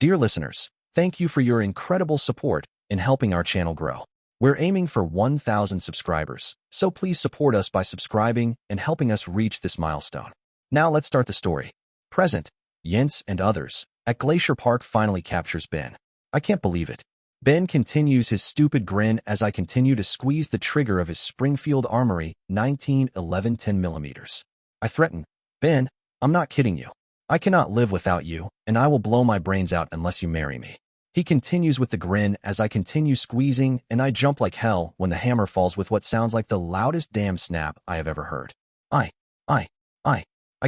Dear listeners, thank you for your incredible support in helping our channel grow. We're aiming for 1,000 subscribers, so please support us by subscribing and helping us reach this milestone. Now let's start the story. Present, Jens and others at Glacier Park finally captures Ben. I can't believe it. Ben continues his stupid grin as I continue to squeeze the trigger of his Springfield Armory 1911 10mm. I threaten, Ben, I'm not kidding you. I cannot live without you, and I will blow my brains out unless you marry me. He continues with the grin as I continue squeezing, and I jump like hell when the hammer falls with what sounds like the loudest damn snap I have ever heard. I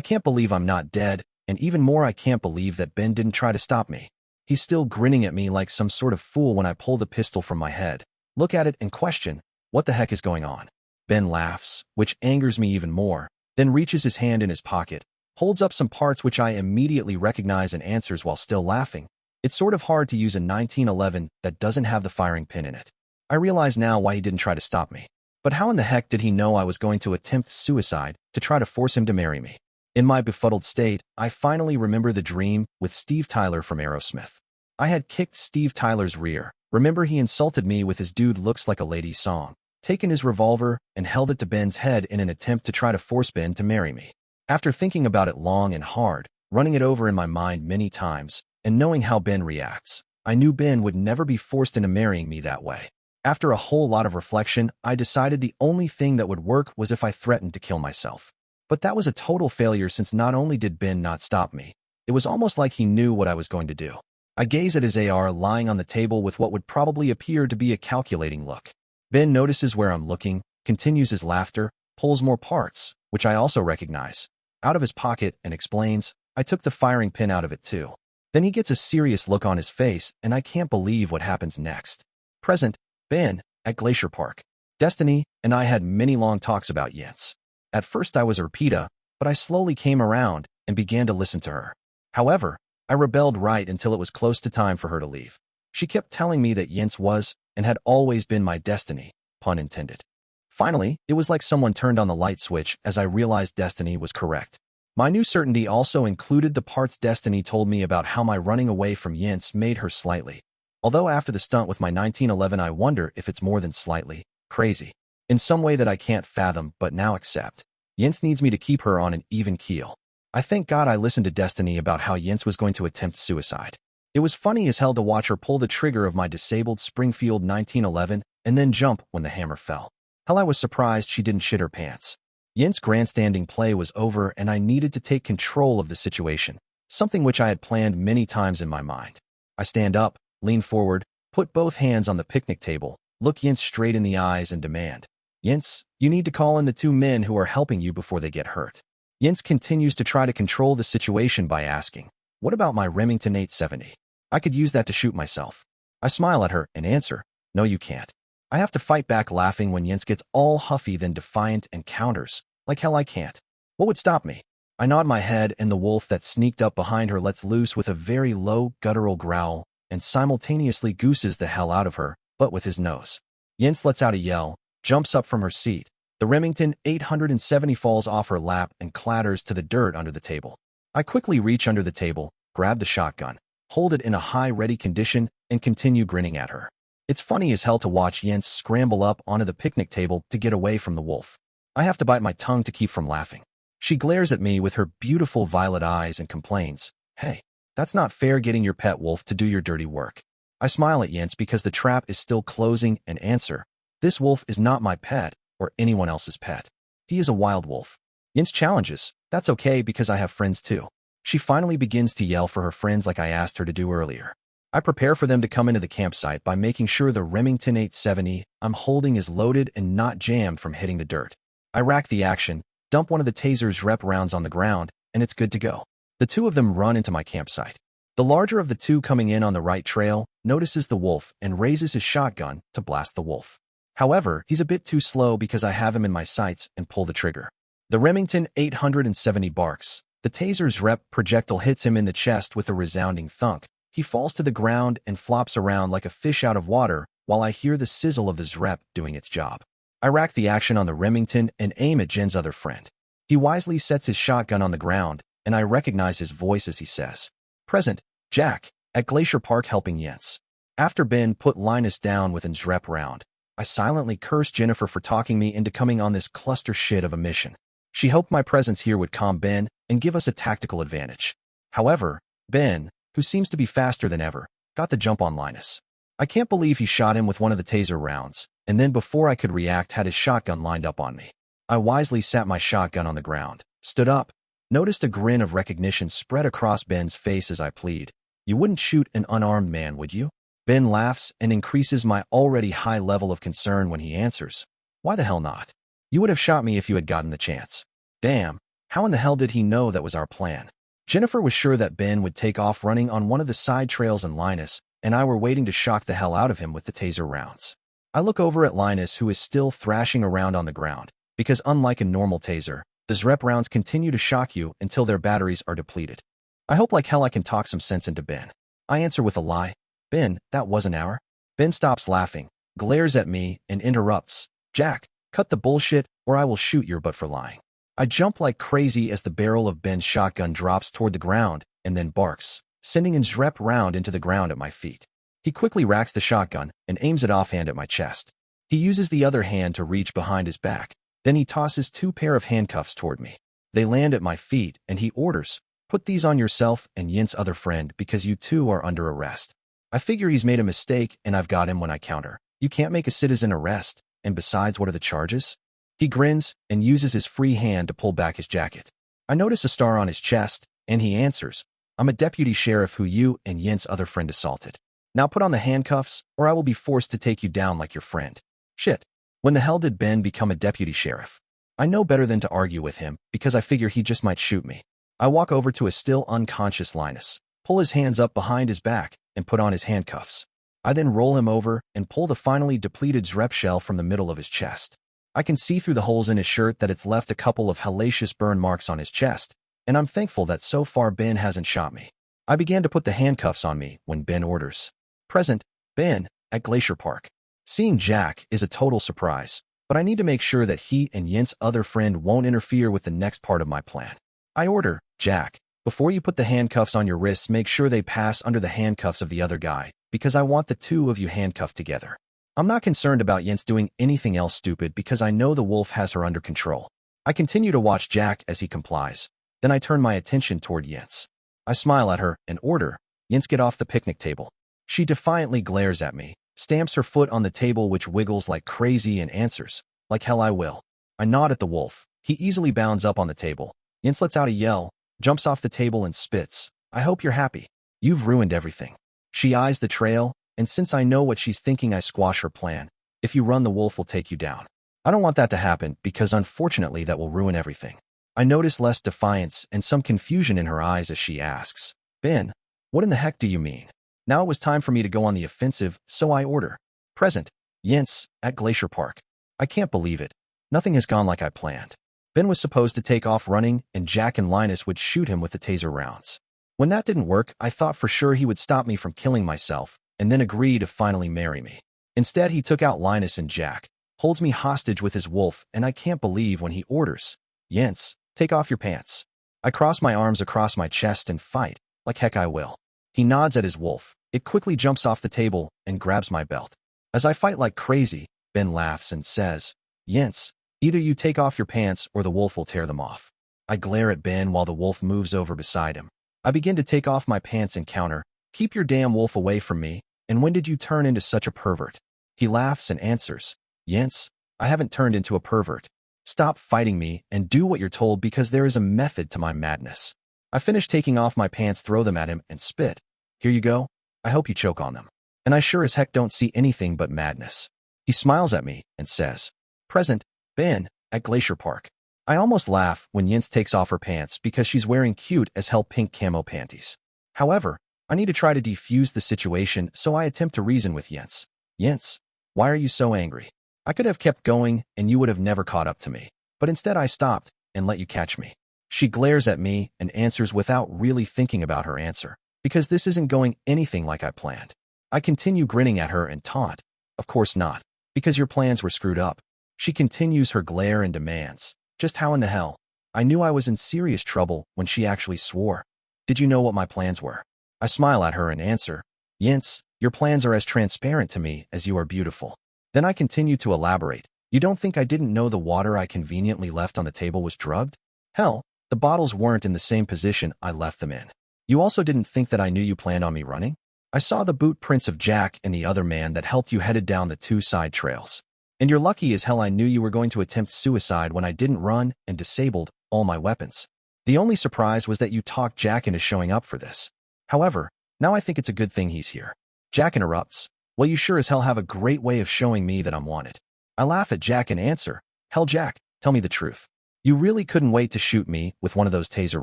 can't believe I'm not dead, and even more I can't believe that Ben didn't try to stop me. He's still grinning at me like some sort of fool when I pull the pistol from my head, look at it and question, what the heck is going on? Ben laughs, which angers me even more, then reaches his hand in his pocket, holds up some parts which I immediately recognize and answers while still laughing. It's sort of hard to use a 1911 that doesn't have the firing pin in it. I realize now why he didn't try to stop me. But how in the heck did he know I was going to attempt suicide to try to force him to marry me? In my befuddled state, I finally remember the dream with Steve Tyler from Aerosmith. I had kicked Steve Tyler's rear. Remember he insulted me with his "Dude Looks Like a Lady" song, taken his revolver and held it to Ben's head in an attempt to try to force Ben to marry me. After thinking about it long and hard, running it over in my mind many times, and knowing how Ben reacts, I knew Ben would never be forced into marrying me that way. After a whole lot of reflection, I decided the only thing that would work was if I threatened to kill myself. But that was a total failure since not only did Ben not stop me, it was almost like he knew what I was going to do. I gaze at his AR lying on the table with what would probably appear to be a calculating look. Ben notices where I'm looking, continues his laughter, pulls more parts, which I also recognize, out of his pocket and explains, I took the firing pin out of it too. Then he gets a serious look on his face and I can't believe what happens next. Present, Ben, at Glacier Park. Destiny and I had many long talks about Jens. At first I was her PETA, but I slowly came around and began to listen to her. However, I rebelled right until it was close to time for her to leave. She kept telling me that Jens was and had always been my destiny, pun intended. Finally, it was like someone turned on the light switch as I realized Destiny was correct. My new certainty also included the parts Destiny told me about how my running away from Jens made her slightly. Although after the stunt with my 1911 I wonder if it's more than slightly crazy. In some way that I can't fathom but now accept. Jens needs me to keep her on an even keel. I thank God I listened to Destiny about how Jens was going to attempt suicide. It was funny as hell to watch her pull the trigger of my disabled Springfield 1911 and then jump when the hammer fell. Hell, I was surprised she didn't shit her pants. Jens' grandstanding play was over and I needed to take control of the situation, something which I had planned many times in my mind. I stand up, lean forward, put both hands on the picnic table, look Jens straight in the eyes and demand, Jens, you need to call in the 2 men who are helping you before they get hurt. Jens continues to try to control the situation by asking, what about my Remington 870? I could use that to shoot myself. I smile at her and answer, no you can't. I have to fight back laughing when Jens gets all huffy then defiant and counters, like hell I can't. What would stop me? I nod my head and the wolf that sneaked up behind her lets loose with a very low guttural growl and simultaneously gooses the hell out of her, but with his nose. Jens lets out a yell, jumps up from her seat. The Remington 870 falls off her lap and clatters to the dirt under the table. I quickly reach under the table, grab the shotgun, hold it in a high ready condition, and continue grinning at her. It's funny as hell to watch Jens scramble up onto the picnic table to get away from the wolf. I have to bite my tongue to keep from laughing. She glares at me with her beautiful violet eyes and complains, hey, that's not fair getting your pet wolf to do your dirty work. I smile at Jens because the trap is still closing and answer, this wolf is not my pet or anyone else's pet. He is a wild wolf. Jens challenges, that's okay because I have friends too. She finally begins to yell for her friends like I asked her to do earlier. I prepare for them to come into the campsite by making sure the Remington 870 I'm holding is loaded and not jammed from hitting the dirt. I rack the action, dump one of the taser's rep rounds on the ground, and it's good to go. The 2 of them run into my campsite. The larger of the 2 coming in on the right trail notices the wolf and raises his shotgun to blast the wolf. However, he's a bit too slow because I have him in my sights and pull the trigger. The Remington 870 barks. The taser's rep projectile hits him in the chest with a resounding thunk. He falls to the ground and flops around like a fish out of water while I hear the sizzle of his rep doing its job. I rack the action on the Remington and aim at Jen's other friend. He wisely sets his shotgun on the ground, and I recognize his voice as he says, Present, Jack, at Glacier Park helping Jens. After Ben put Linus down with his rep round, I silently cursed Jennifer for talking me into coming on this cluster shit of a mission. She hoped my presence here would calm Ben and give us a tactical advantage. However, Ben, who seems to be faster than ever, got the jump on Linus. I can't believe he shot him with one of the taser rounds, and then before I could react had his shotgun lined up on me. I wisely sat my shotgun on the ground, stood up, noticed a grin of recognition spread across Ben's face as I plead, "You wouldn't shoot an unarmed man, would you?" Ben laughs and increases my already high level of concern when he answers, "Why the hell not? You would have shot me if you had gotten the chance." Damn, how in the hell did he know that was our plan? Jennifer was sure that Ben would take off running on one of the side trails and Linus and I were waiting to shock the hell out of him with the taser rounds. I look over at Linus, who is still thrashing around on the ground, because unlike a normal taser, the ZREP rounds continue to shock you until their batteries are depleted. I hope like hell I can talk some sense into Ben. I answer with a lie. "Ben, that wasn't our." Ben stops laughing, glares at me, and interrupts. "Jack, cut the bullshit or I will shoot your butt for lying." I jump like crazy as the barrel of Ben's shotgun drops toward the ground and then barks, sending his ZREP round into the ground at my feet. He quickly racks the shotgun and aims it offhand at my chest. He uses the other hand to reach behind his back. Then he tosses 2 pair of handcuffs toward me. They land at my feet and he orders, "Put these on yourself and Yin's other friend because you two are under arrest." I figure he's made a mistake and I've got him when I counter, "You can't make a citizen arrest, and besides, what are the charges?" He grins and uses his free hand to pull back his jacket. I notice a star on his chest, and he answers, "I'm a deputy sheriff who you and Yin's other friend assaulted. Now put on the handcuffs, or I will be forced to take you down like your friend." Shit. When the hell did Ben become a deputy sheriff? I know better than to argue with him, because I figure he just might shoot me. I walk over to a still unconscious Linus, pull his hands up behind his back, and put on his handcuffs. I then roll him over and pull the finally depleted ZREP shell from the middle of his chest. I can see through the holes in his shirt that it's left a couple of hellacious burn marks on his chest, and I'm thankful that so far Ben hasn't shot me. I began to put the handcuffs on me when Ben orders, "Present, Ben, at Glacier Park." Seeing Jack is a total surprise, but I need to make sure that he and Yin's other friend won't interfere with the next part of my plan. I order, "Jack, before you put the handcuffs on your wrists, make sure they pass under the handcuffs of the other guy, because I want the two of you handcuffed together." I'm not concerned about Yin's doing anything else stupid because I know the wolf has her under control. I continue to watch Jack as he complies. Then I turn my attention toward Yin's. I smile at her and order, "Yin's, get off the picnic table." She defiantly glares at me, stamps her foot on the table which wiggles like crazy and answers, "Like hell I will." I nod at the wolf. He easily bounds up on the table. Yin's lets out a yell, jumps off the table and spits, "I hope you're happy. You've ruined everything." She eyes the trail, and since I know what she's thinking, I squash her plan. "If you run, the wolf will take you down." I don't want that to happen because unfortunately that will ruin everything. I notice less defiance and some confusion in her eyes as she asks, "Ben, what in the heck do you mean?" Now it was time for me to go on the offensive, so I order, "Present, Yin's, at Glacier Park." I can't believe it. Nothing has gone like I planned. Ben was supposed to take off running and Jack and Linus would shoot him with the taser rounds. When that didn't work, I thought for sure he would stop me from killing myself and then agree to finally marry me. Instead, he took out Linus and Jack, holds me hostage with his wolf, and I can't believe when he orders, "Yin's, take off your pants." I cross my arms across my chest and fight, like heck I will. He nods at his wolf. It quickly jumps off the table and grabs my belt. As I fight like crazy, Ben laughs and says, "Yin's, either you take off your pants or the wolf will tear them off." I glare at Ben while the wolf moves over beside him. I begin to take off my pants and counter, "Keep your damn wolf away from me, and when did you turn into such a pervert?" He laughs and answers, "Yin's, I haven't turned into a pervert. Stop fighting me and do what you're told because there is a method to my madness." I finish taking off my pants, throw them at him, and spit. "Here you go. I hope you choke on them." And I sure as heck don't see anything but madness. He smiles at me and says, "Present, Ben, at Glacier Park." I almost laugh when Yin's takes off her pants because she's wearing cute as hell pink camo panties. However, I need to try to defuse the situation, so I attempt to reason with Yin's. "Yin's, why are you so angry? I could have kept going and you would have never caught up to me. But instead I stopped and let you catch me." She glares at me and answers without really thinking about her answer, because this isn't going anything like I planned. I continue grinning at her and taunt, "Of course not, because your plans were screwed up." She continues her glare and demands, "Just how in the hell?" I knew I was in serious trouble when she actually swore, "Did you know what my plans were?" I smile at her and answer, Yince, your plans are as transparent to me as you are beautiful. Then I continue to elaborate. You don't think I didn't know the water I conveniently left on the table was drugged? Hell, the bottles weren't in the same position I left them in. You also didn't think that I knew you planned on me running? I saw the boot prints of Jack and the other man that helped you headed down the 2 side trails. And you're lucky as hell I knew you were going to attempt suicide when I didn't run and disabled all my weapons. The only surprise was that you talked Jack into showing up for this. However, now I think it's a good thing he's here. Jack interrupts. Well, you sure as hell have a great way of showing me that I'm wanted. I laugh at Jack and answer, hell Jack, tell me the truth. You really couldn't wait to shoot me with one of those taser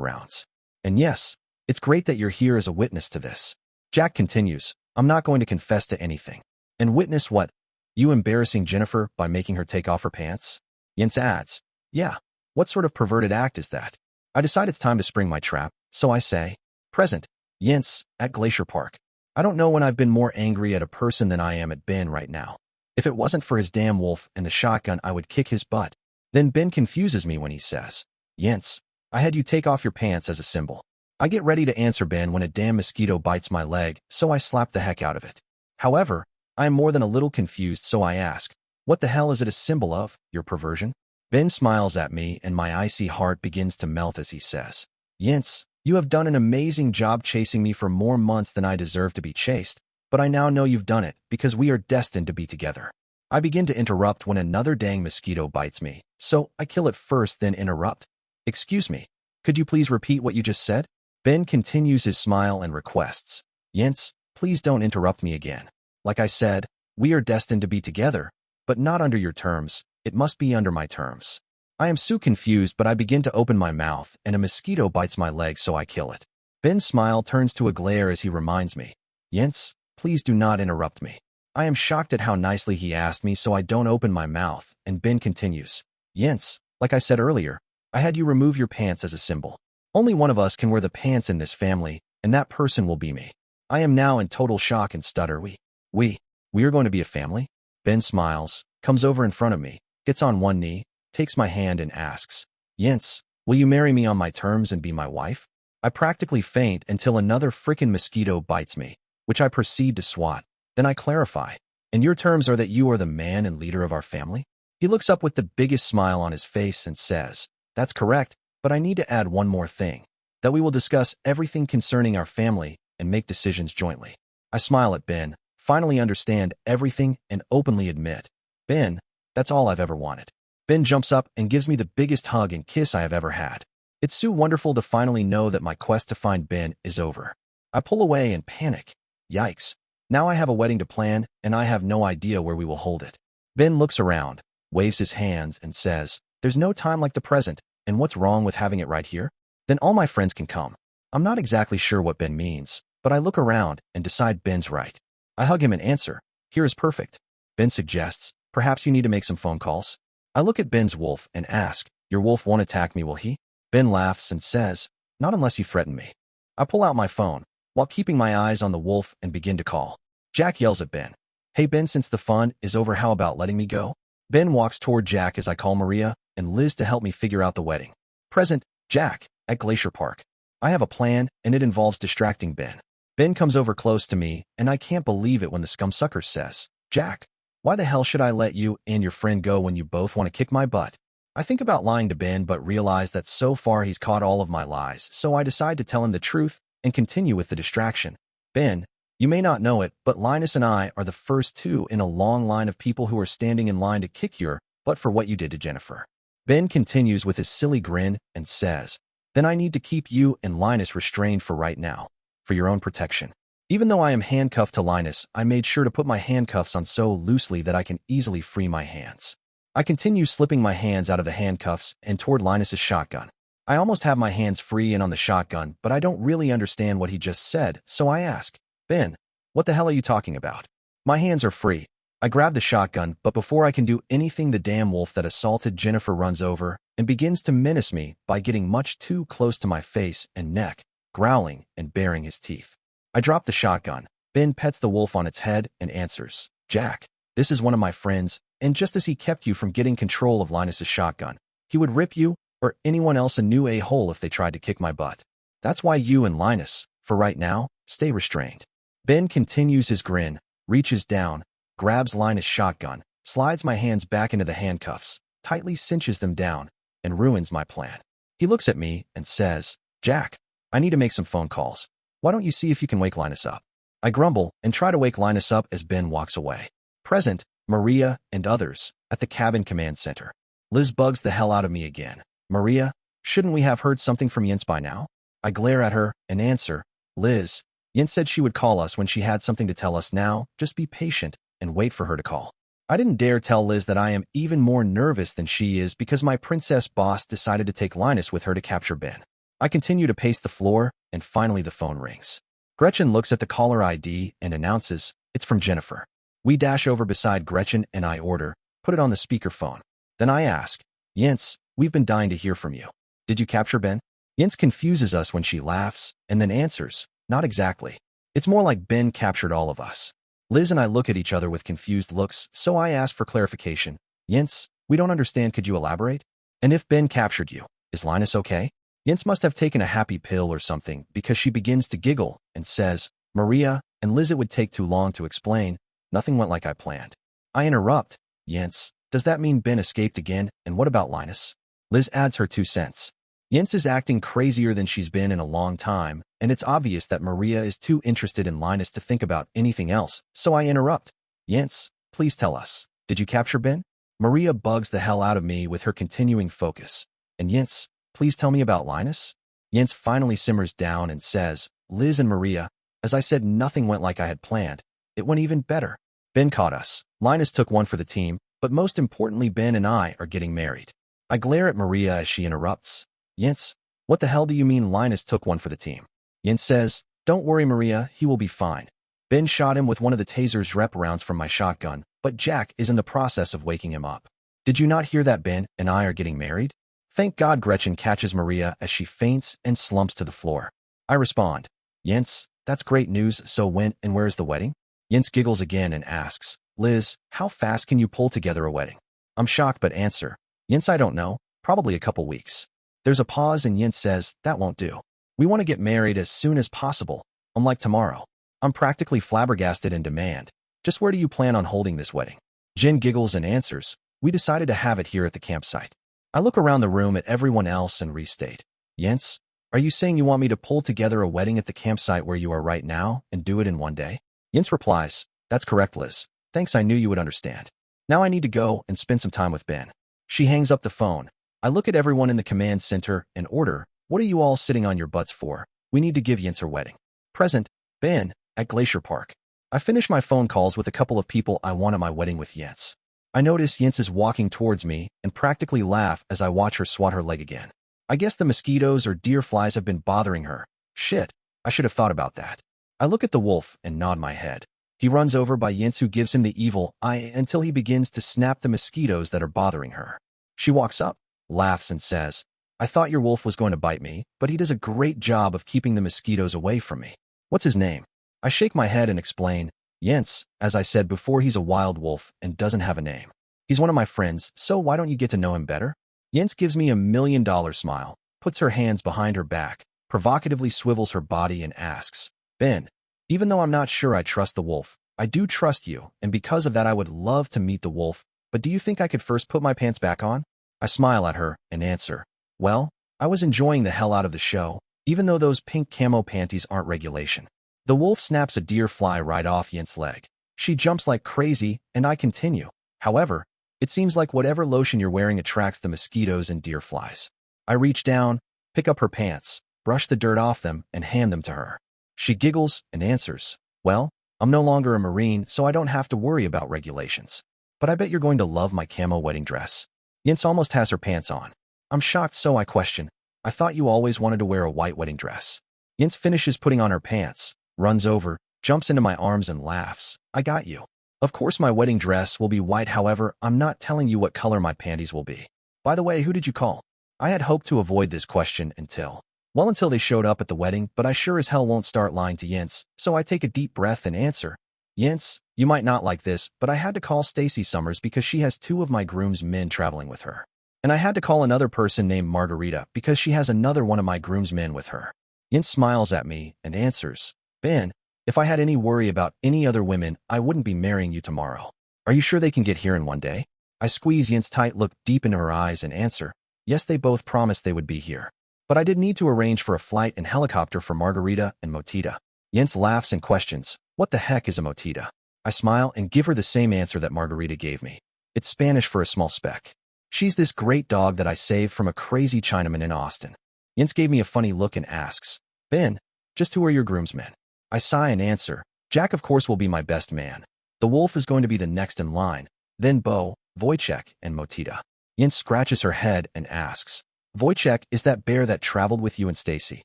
rounds. And yes, it's great that you're here as a witness to this. Jack continues, I'm not going to confess to anything. And witness what? You embarrassing Jennifer by making her take off her pants? Yince adds, yeah, what sort of perverted act is that? I decide it's time to spring my trap, so I say, present, Yince, at Glacier Park. I don't know when I've been more angry at a person than I am at Ben right now. If it wasn't for his damn wolf and the shotgun, I would kick his butt. Then Ben confuses me when he says, Yince, I had you take off your pants as a symbol. I get ready to answer Ben when a damn mosquito bites my leg, so I slap the heck out of it. However, I am more than a little confused, so I ask, what the hell is it a symbol of, your perversion? Ben smiles at me and my icy heart begins to melt as he says, Yince, you have done an amazing job chasing me for more months than I deserve to be chased, but I now know you've done it because we are destined to be together. I begin to interrupt when another dang mosquito bites me, so I kill it first then interrupt. Excuse me, could you please repeat what you just said? Ben continues his smile and requests, Yince, please don't interrupt me again. Like I said, we are destined to be together, but not under your terms, it must be under my terms. I am so confused, but I begin to open my mouth and a mosquito bites my leg, so I kill it. Ben's smile turns to a glare as he reminds me, Yince, please do not interrupt me. I am shocked at how nicely he asked me, so I don't open my mouth, and Ben continues, Yince, like I said earlier, I had you remove your pants as a symbol. Only one of us can wear the pants in this family, and that person will be me. I am now in total shock and stutter. We are going to be a family? Ben smiles, comes over in front of me, gets on one knee, takes my hand and asks, Yince, will you marry me on my terms and be my wife? I practically faint until another frickin' mosquito bites me, which I proceed to swat. Then I clarify, and your terms are that you are the man and leader of our family? He looks up with the biggest smile on his face and says, that's correct, but I need to add one more thing, that we will discuss everything concerning our family and make decisions jointly. I smile at Ben, finally understand everything and openly admit, Ben, that's all I've ever wanted. Ben jumps up and gives me the biggest hug and kiss I have ever had. It's so wonderful to finally know that my quest to find Ben is over. I pull away and panic. Yikes. Now I have a wedding to plan, and I have no idea where we will hold it. Ben looks around, waves his hands, and says, there's no time like the present, and what's wrong with having it right here? Then all my friends can come. I'm not exactly sure what Ben means, but I look around and decide Ben's right. I hug him and answer, here is perfect. Ben suggests, perhaps you need to make some phone calls. I look at Ben's wolf and ask, your wolf won't attack me, will he? Ben laughs and says, not unless you threaten me. I pull out my phone, while keeping my eyes on the wolf, and begin to call. Jack yells at Ben, hey Ben, since the fun is over, how about letting me go? Ben walks toward Jack as I call Maria and Liz to help me figure out the wedding. Present, Jack, at Glacier Park. I have a plan, and it involves distracting Ben. Ben comes over close to me, and I can't believe it when the scumsucker says, Jack, why the hell should I let you and your friend go when you both want to kick my butt? I think about lying to Ben, but realize that so far he's caught all of my lies, so I decide to tell him the truth and continue with the distraction. Ben, you may not know it, but Linus and I are the first two in a long line of people who are standing in line to kick your butt for what you did to Jennifer. Ben continues with his silly grin and says, then I need to keep you and Linus restrained for right now, for your own protection. Even though I am handcuffed to Linus, I made sure to put my handcuffs on so loosely that I can easily free my hands. I continue slipping my hands out of the handcuffs and toward Linus's shotgun. I almost have my hands free and on the shotgun, but I don't really understand what he just said, so I ask, Ben, what the hell are you talking about? My hands are free. I grab the shotgun, but before I can do anything, the damn wolf that assaulted Jennifer runs over and begins to menace me by getting much too close to my face and neck, growling and baring his teeth. I drop the shotgun. Ben pets the wolf on its head and answers, Jack, this is one of my friends, and just as he kept you from getting control of Linus's shotgun, he would rip you or anyone else a new a-hole if they tried to kick my butt. That's why you and Linus, for right now, Stay restrained. Ben continues his grin, reaches down, grabs Linus' shotgun, slides my hands back into the handcuffs, tightly cinches them down, and ruins my plan. He looks at me and says, Jack, I need to make some phone calls. Why don't you see if you can wake Linus up? I grumble and try to wake Linus up as Ben walks away. Present, Maria and others at the cabin command center. Liz bugs the hell out of me again. Maria, shouldn't we have heard something from Jens by now? I glare at her and answer, Liz, Jens said she would call us when she had something to tell us now. Just be patient and wait for her to call. I didn't dare tell Liz that I am even more nervous than she is because my princess boss decided to take Linus with her to capture Ben. I continue to pace the floor, and finally the phone rings. Gretchen looks at the caller ID and announces, it's from Jennifer. We dash over beside Gretchen and I order, put it on the speakerphone. Then I ask, Jens, we've been dying to hear from you. Did you capture Ben? Jens confuses us when she laughs, and then answers, not exactly. It's more like Ben captured all of us. Liz and I look at each other with confused looks, so I ask for clarification. Jens, we don't understand, could you elaborate? And if Ben captured you, is Linus okay? Jens must have taken a happy pill or something because she begins to giggle and says, Maria and Liz, it would take too long to explain. Nothing went like I planned. I interrupt, Jens, does that mean Ben escaped again, and what about Linus? Liz adds her 2 cents. Jens is acting crazier than she's been in a long time, and it's obvious that Maria is too interested in Linus to think about anything else, so I interrupt. Jens, please tell us, did you capture Ben? Maria bugs the hell out of me with her continuing focus. And Jens, please tell me about Linus? Jens finally simmers down and says, Liz and Maria, as I said, nothing went like I had planned. It went even better. Ben caught us. Linus took one for the team, but most importantly, Ben and I are getting married. I glare at Maria as she interrupts. Jens, what the hell do you mean Linus took one for the team? Jens says, don't worry, Maria, he will be fine. Ben shot him with one of the taser's rep rounds from my shotgun, but Jack is in the process of waking him up. Did you not hear that Ben and I are getting married? Thank God. Gretchen catches Maria as she faints and slumps to the floor. I respond, Jens, that's great news, so when and where's the wedding? Jens giggles again and asks, Liz, how fast can you pull together a wedding? I'm shocked but answer, Jens, I don't know, probably a couple weeks. There's a pause and Jens says, that won't do. We want to get married as soon as possible, unlike tomorrow. I'm practically flabbergasted and demand, just where do you plan on holding this wedding? Jen giggles and answers, we decided to have it here at the campsite. I look around the room at everyone else and restate, Jens, are you saying you want me to pull together a wedding at the campsite where you are right now and do it in one day? Jens replies, that's correct, Liz. Thanks, I knew you would understand. Now I need to go and spend some time with Ben. She hangs up the phone. I look at everyone in the command center and order, what are you all sitting on your butts for? We need to give Jens her wedding. Present, Ben, at Glacier Park. I finish my phone calls with a couple of people I want at my wedding with Jens. I notice Jens is walking towards me and practically laugh as I watch her swat her leg again. I guess the mosquitoes or deer flies have been bothering her. Shit, I should have thought about that. I look at the wolf and nod my head. He runs over by Jens, who gives him the evil eye until he begins to snap the mosquitoes that are bothering her. She walks up, laughs and says, I thought your wolf was going to bite me, but he does a great job of keeping the mosquitoes away from me. What's his name? I shake my head and explain, Jens, as I said before, he's a wild wolf and doesn't have a name. He's one of my friends, so why don't you get to know him better? Jens gives me $1 million smile, puts her hands behind her back, provocatively swivels her body and asks, Ben, even though I'm not sure I trust the wolf, I do trust you, and because of that I would love to meet the wolf, but do you think I could first put my pants back on? I smile at her and answer, well, I was enjoying the hell out of the show, even though those pink camo panties aren't regulation. The wolf snaps a deer fly right off Jens' leg. She jumps like crazy, and I continue. However, it seems like whatever lotion you're wearing attracts the mosquitoes and deer flies. I reach down, pick up her pants, brush the dirt off them, and hand them to her. She giggles and answers, well, I'm no longer a Marine, so I don't have to worry about regulations. But I bet you're going to love my camo wedding dress. Jens almost has her pants on. I'm shocked, so I question, I thought you always wanted to wear a white wedding dress. Jens finishes putting on her pants, runs over, jumps into my arms and laughs. I got you. Of course my wedding dress will be white, however, I'm not telling you what color my panties will be. By the way, who did you call? I had hoped to avoid this question until they showed up at the wedding, but I sure as hell won't start lying to Jens, so I take a deep breath and answer. Jens, you might not like this, but I had to call Stacy Summers because she has 2 of my groom's men traveling with her. And I had to call another person named Margarita because she has another one of my groom's men with her. Jens smiles at me and answers, Ben, if I had any worry about any other women, I wouldn't be marrying you tomorrow. Are you sure they can get here in one day? I squeeze Yin's tight, look deep into her eyes and answer, yes, they both promised they would be here. But I did need to arrange for a flight and helicopter for Margarita and Motita. Jens laughs and questions, what the heck is a Motita? I smile and give her the same answer that Margarita gave me. It's Spanish for a small speck. She's this great dog that I saved from a crazy Chinaman in Austin. Jens gave me a funny look and asks, Ben, just who are your groomsmen? I sigh and answer, Jack of course will be my best man. The wolf is going to be the next in line, then Bo, Wojciech, and Motita. Jens scratches her head and asks, Wojciech is that bear that traveled with you and Stacy,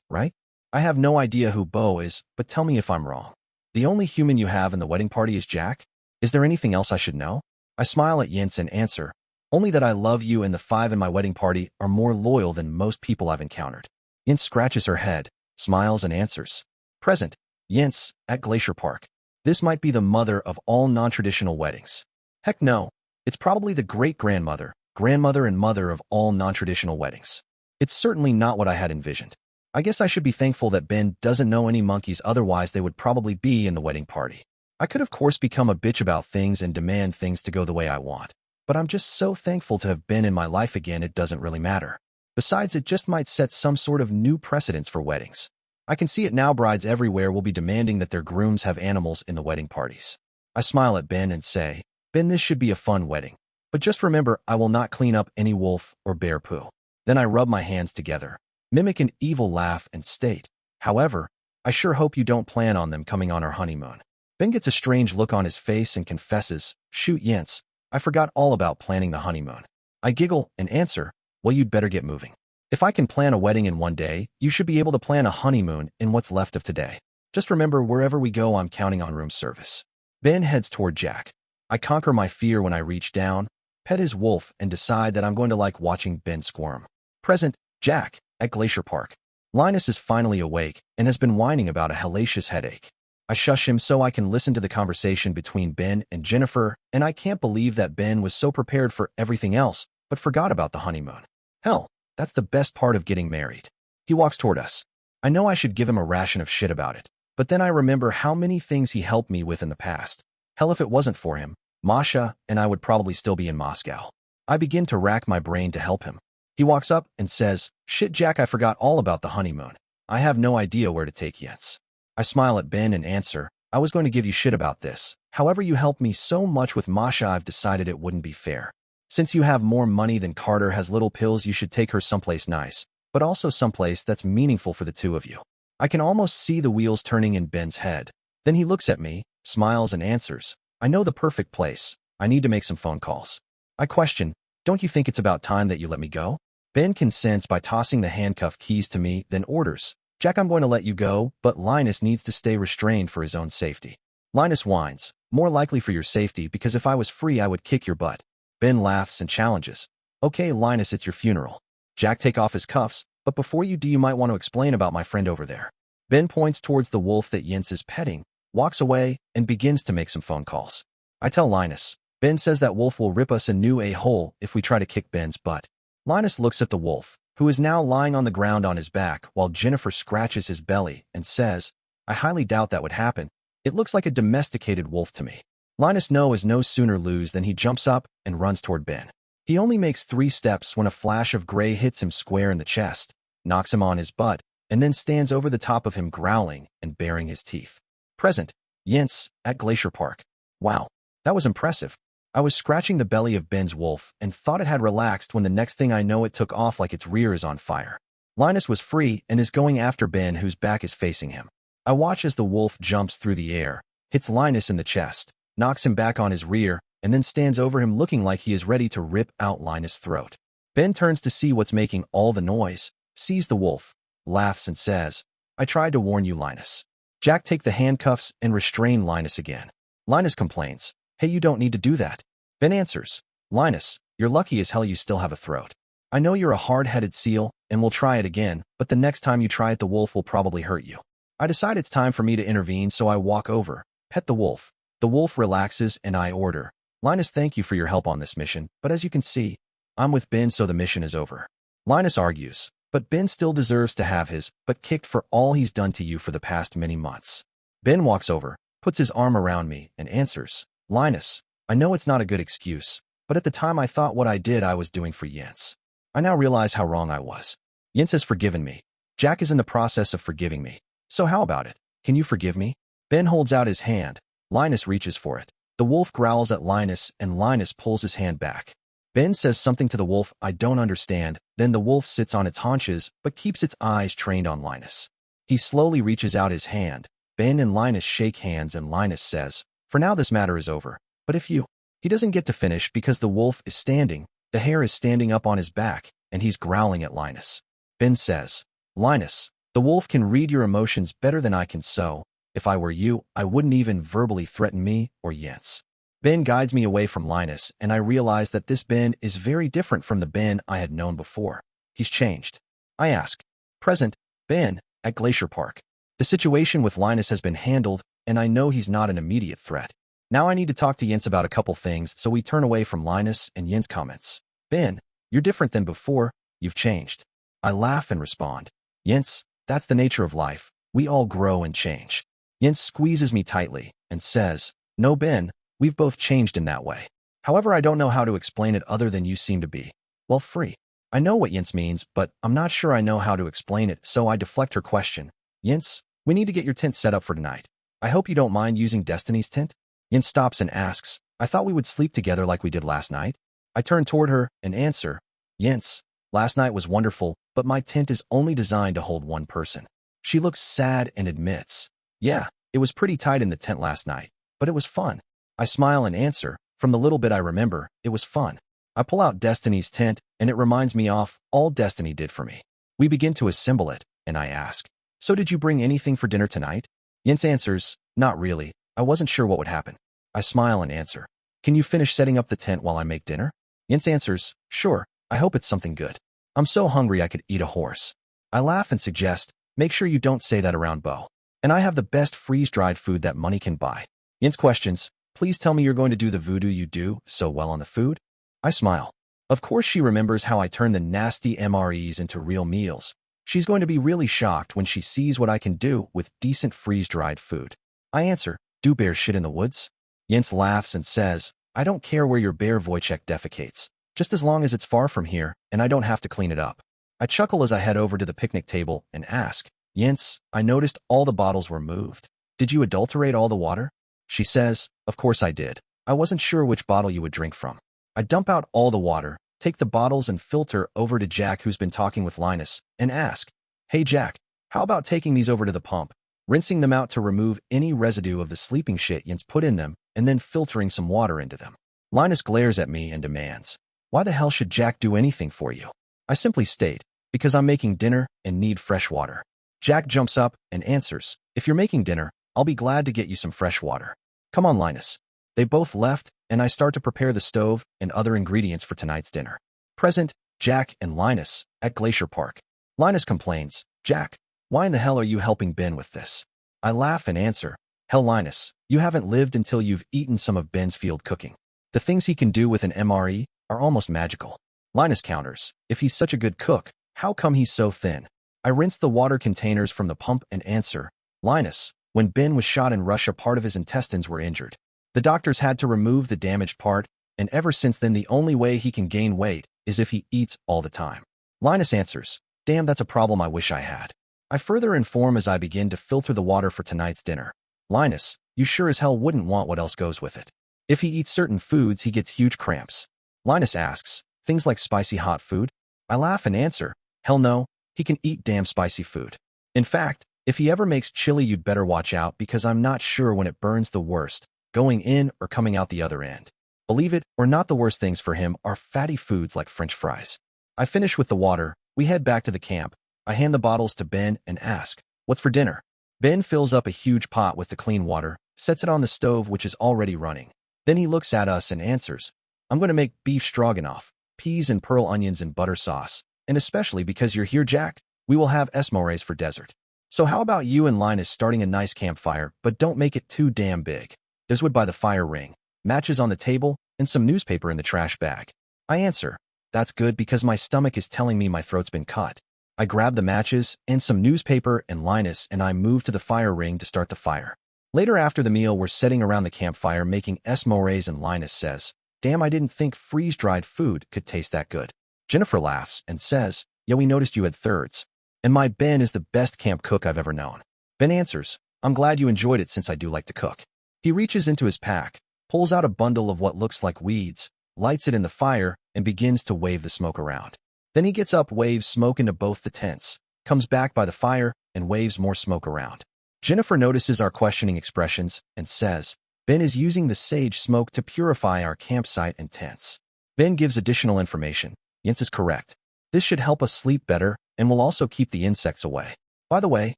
right? I have no idea who Bo is, but tell me if I'm wrong. The only human you have in the wedding party is Jack? Is there anything else I should know? I smile at Jens and answer, only that I love you and the 5 in my wedding party are more loyal than most people I've encountered. Jens scratches her head, smiles and answers, present, Jens, at Glacier Park. This might be the mother of all non-traditional weddings. Heck no, it's probably the great-grandmother, grandmother and mother of all non-traditional weddings. It's certainly not what I had envisioned. I guess I should be thankful that Ben doesn't know any monkeys, otherwise they would probably be in the wedding party. I could of course become a bitch about things and demand things to go the way I want, but I'm just so thankful to have been in my life again it doesn't really matter. Besides, it just might set some sort of new precedence for weddings. I can see it now, brides everywhere will be demanding that their grooms have animals in the wedding parties. I smile at Ben and say, Ben, this should be a fun wedding. But just remember, I will not clean up any wolf or bear poo. Then I rub my hands together, mimic an evil laugh and state, however, I sure hope you don't plan on them coming on our honeymoon. Ben gets a strange look on his face and confesses, shoot Jens, I forgot all about planning the honeymoon. I giggle and answer, well, you'd better get moving. If I can plan a wedding in one day, you should be able to plan a honeymoon in what's left of today. Just remember, wherever we go, I'm counting on room service. Ben heads toward Jack. I conquer my fear when I reach down, pet his wolf, and decide that I'm going to like watching Ben squirm. Present, Jack, at Glacier Park. Linus is finally awake and has been whining about a hellacious headache. I shush him so I can listen to the conversation between Ben and Jennifer, and I can't believe that Ben was so prepared for everything else, but forgot about the honeymoon. Hell, that's the best part of getting married. He walks toward us. I know I should give him a ration of shit about it, but then I remember how many things he helped me with in the past. Hell, if it wasn't for him, Masha and I would probably still be in Moscow. I begin to rack my brain to help him. He walks up and says, shit, Jack, I forgot all about the honeymoon. I have no idea where to take Jens. I smile at Ben and answer, I was going to give you shit about this. However, you helped me so much with Masha, I've decided it wouldn't be fair. Since you have more money than Carter has little pills, you should take her someplace nice, but also someplace that's meaningful for the two of you. I can almost see the wheels turning in Ben's head. Then he looks at me, smiles and answers, I know the perfect place. I need to make some phone calls. I question, don't you think it's about time that you let me go? Ben consents by tossing the handcuff keys to me, then orders, Jack, I'm going to let you go, but Linus needs to stay restrained for his own safety. Linus whines, more likely for your safety, because if I was free I would kick your butt. Ben laughs and challenges, okay Linus, it's your funeral. Jack, take off his cuffs, but before you do, you might want to explain about my friend over there. Ben points towards the wolf that Jens is petting, walks away, and begins to make some phone calls. I tell Linus, Ben says that wolf will rip us a new a-hole if we try to kick Ben's butt. Linus looks at the wolf, who is now lying on the ground on his back while Jennifer scratches his belly and says, I highly doubt that would happen. It looks like a domesticated wolf to me. Linus is no sooner lose than he jumps up and runs toward Ben. He only makes 3 steps when a flash of gray hits him square in the chest, knocks him on his butt, and then stands over the top of him growling and baring his teeth. Present, Jens, at Glacier Park. Wow, that was impressive. I was scratching the belly of Ben's wolf and thought it had relaxed when the next thing I know it took off like its rear is on fire. Linus was free and is going after Ben, whose back is facing him. I watch as the wolf jumps through the air, hits Linus in the chest, knocks him back on his rear, and then stands over him looking like he is ready to rip out Linus' throat. Ben turns to see what's making all the noise, sees the wolf, laughs and says, I tried to warn you, Linus. Jack, take the handcuffs and restrain Linus again. Linus complains, hey, you don't need to do that. Ben answers, Linus, you're lucky as hell you still have a throat. I know you're a hard-headed seal, and we'll try it again, but the next time you try it the wolf will probably hurt you. I decide it's time for me to intervene, so I walk over, pet the wolf. The wolf relaxes and I order, Linus, thank you for your help on this mission, but as you can see, I'm with Ben, so the mission is over. Linus argues, but Ben still deserves to have his butt kicked for all he's done to you for the past many months. Ben walks over, puts his arm around me, and answers, Linus, I know it's not a good excuse, but at the time I thought what I did I was doing for Jens. I now realize how wrong I was. Jens has forgiven me. Jack is in the process of forgiving me. So how about it? Can you forgive me? Ben holds out his hand. Linus reaches for it. The wolf growls at Linus, and Linus pulls his hand back. Ben says something to the wolf I don't understand, then the wolf sits on its haunches but keeps its eyes trained on Linus. He slowly reaches out his hand. Ben and Linus shake hands and Linus says, for now this matter is over, but if you... He doesn't get to finish because the wolf is standing, the hair is standing up on his back, and he's growling at Linus. Ben says, Linus, the wolf can read your emotions better than I can, so, if I were you, I wouldn't even verbally threaten me or Jens. Ben guides me away from Linus, and I realize that this Ben is very different from the Ben I had known before. He's changed. I ask, present, Ben, at Glacier Park. The situation with Linus has been handled, and I know he's not an immediate threat. Now I need to talk to Jens about a couple things, so we turn away from Linus and Jens comments. Ben, you're different than before, you've changed. I laugh and respond, Jens, that's the nature of life. We all grow and change. Jens squeezes me tightly and says, no, Ben, we've both changed in that way. However, I don't know how to explain it other than you seem to be, well, free. I know what Jens means, but I'm not sure I know how to explain it, so I deflect her question. Jens, we need to get your tent set up for tonight. I hope you don't mind using Destiny's tent? Jens stops and asks, I thought we would sleep together like we did last night. I turn toward her and answer, Jens, last night was wonderful, but my tent is only designed to hold one person. She looks sad and admits, yeah, it was pretty tight in the tent last night, but it was fun. I smile and answer, from the little bit I remember, it was fun. I pull out Destiny's tent, and it reminds me of all Destiny did for me. We begin to assemble it, and I ask, so did you bring anything for dinner tonight? Jens answers, not really. I wasn't sure what would happen. I smile and answer, can you finish setting up the tent while I make dinner? Jens answers, sure, I hope it's something good. I'm so hungry I could eat a horse. I laugh and suggest, make sure you don't say that around Bo. And I have the best freeze-dried food that money can buy. Jens questions, please tell me you're going to do the voodoo you do so well on the food? I smile. Of course she remembers how I turn the nasty MREs into real meals. She's going to be really shocked when she sees what I can do with decent freeze-dried food. I answer, do bears shit in the woods? Jens laughs and says, I don't care where your bear Wojciech defecates, just as long as it's far from here and I don't have to clean it up. I chuckle as I head over to the picnic table and ask, Jens, I noticed all the bottles were moved. Did you adulterate all the water? She says, of course I did. I wasn't sure which bottle you would drink from. I dump out all the water, take the bottles and filter over to Jack, who's been talking with Linus, and ask, hey Jack, how about taking these over to the pump, rinsing them out to remove any residue of the sleeping shit Jens put in them, and then filtering some water into them. Linus glares at me and demands, why the hell should Jack do anything for you? I simply state, because I'm making dinner and need fresh water. Jack jumps up and answers, if you're making dinner, I'll be glad to get you some fresh water. Come on, Linus. They both left, and I start to prepare the stove and other ingredients for tonight's dinner. Present, Jack and Linus, at Glacier Park. Linus complains, Jack, why in the hell are you helping Ben with this? I laugh and answer, hell Linus, you haven't lived until you've eaten some of Ben's field cooking. The things he can do with an MRE are almost magical. Linus counters, if he's such a good cook, how come he's so thin? I rinse the water containers from the pump and answer, Linus, when Ben was shot in Russia, part of his intestines were injured. The doctors had to remove the damaged part, and ever since then the only way he can gain weight is if he eats all the time. Linus answers, damn, that's a problem I wish I had. I further inform as I begin to filter the water for tonight's dinner. Linus, you sure as hell wouldn't want what else goes with it. If he eats certain foods, he gets huge cramps. Linus asks, things like spicy hot food? I laugh and answer, hell no, he can eat damn spicy food. In fact, if he ever makes chili, you'd better watch out because I'm not sure when it burns the worst, going in or coming out the other end. Believe it or not, the worst things for him are fatty foods like French fries. I finish with the water, we head back to the camp. I hand the bottles to Ben and ask, what's for dinner? Ben fills up a huge pot with the clean water, sets it on the stove which is already running. Then he looks at us and answers, I'm going to make beef stroganoff, peas and pearl onions and butter sauce, and especially because you're here, Jack, we will have esmores for dessert. So how about you and Linus starting a nice campfire, but don't make it too damn big. There's wood by the fire ring, matches on the table, and some newspaper in the trash bag. I answer, that's good because my stomach is telling me my throat's been cut. I grab the matches and some newspaper and Linus and I move to the fire ring to start the fire. Later after the meal, we're sitting around the campfire making s'mores and Linus says, "Damn, I didn't think freeze-dried food could taste that good." Jennifer laughs and says, "Yeah, we noticed you had thirds. And my Ben is the best camp cook I've ever known." Ben answers, "I'm glad you enjoyed it since I do like to cook." He reaches into his pack, pulls out a bundle of what looks like weeds, lights it in the fire, and begins to wave the smoke around. Then he gets up, waves smoke into both the tents, comes back by the fire, and waves more smoke around. Jennifer notices our questioning expressions and says, "Ben is using the sage smoke to purify our campsite and tents." Ben gives additional information. Jens is correct. This should help us sleep better and will also keep the insects away. By the way,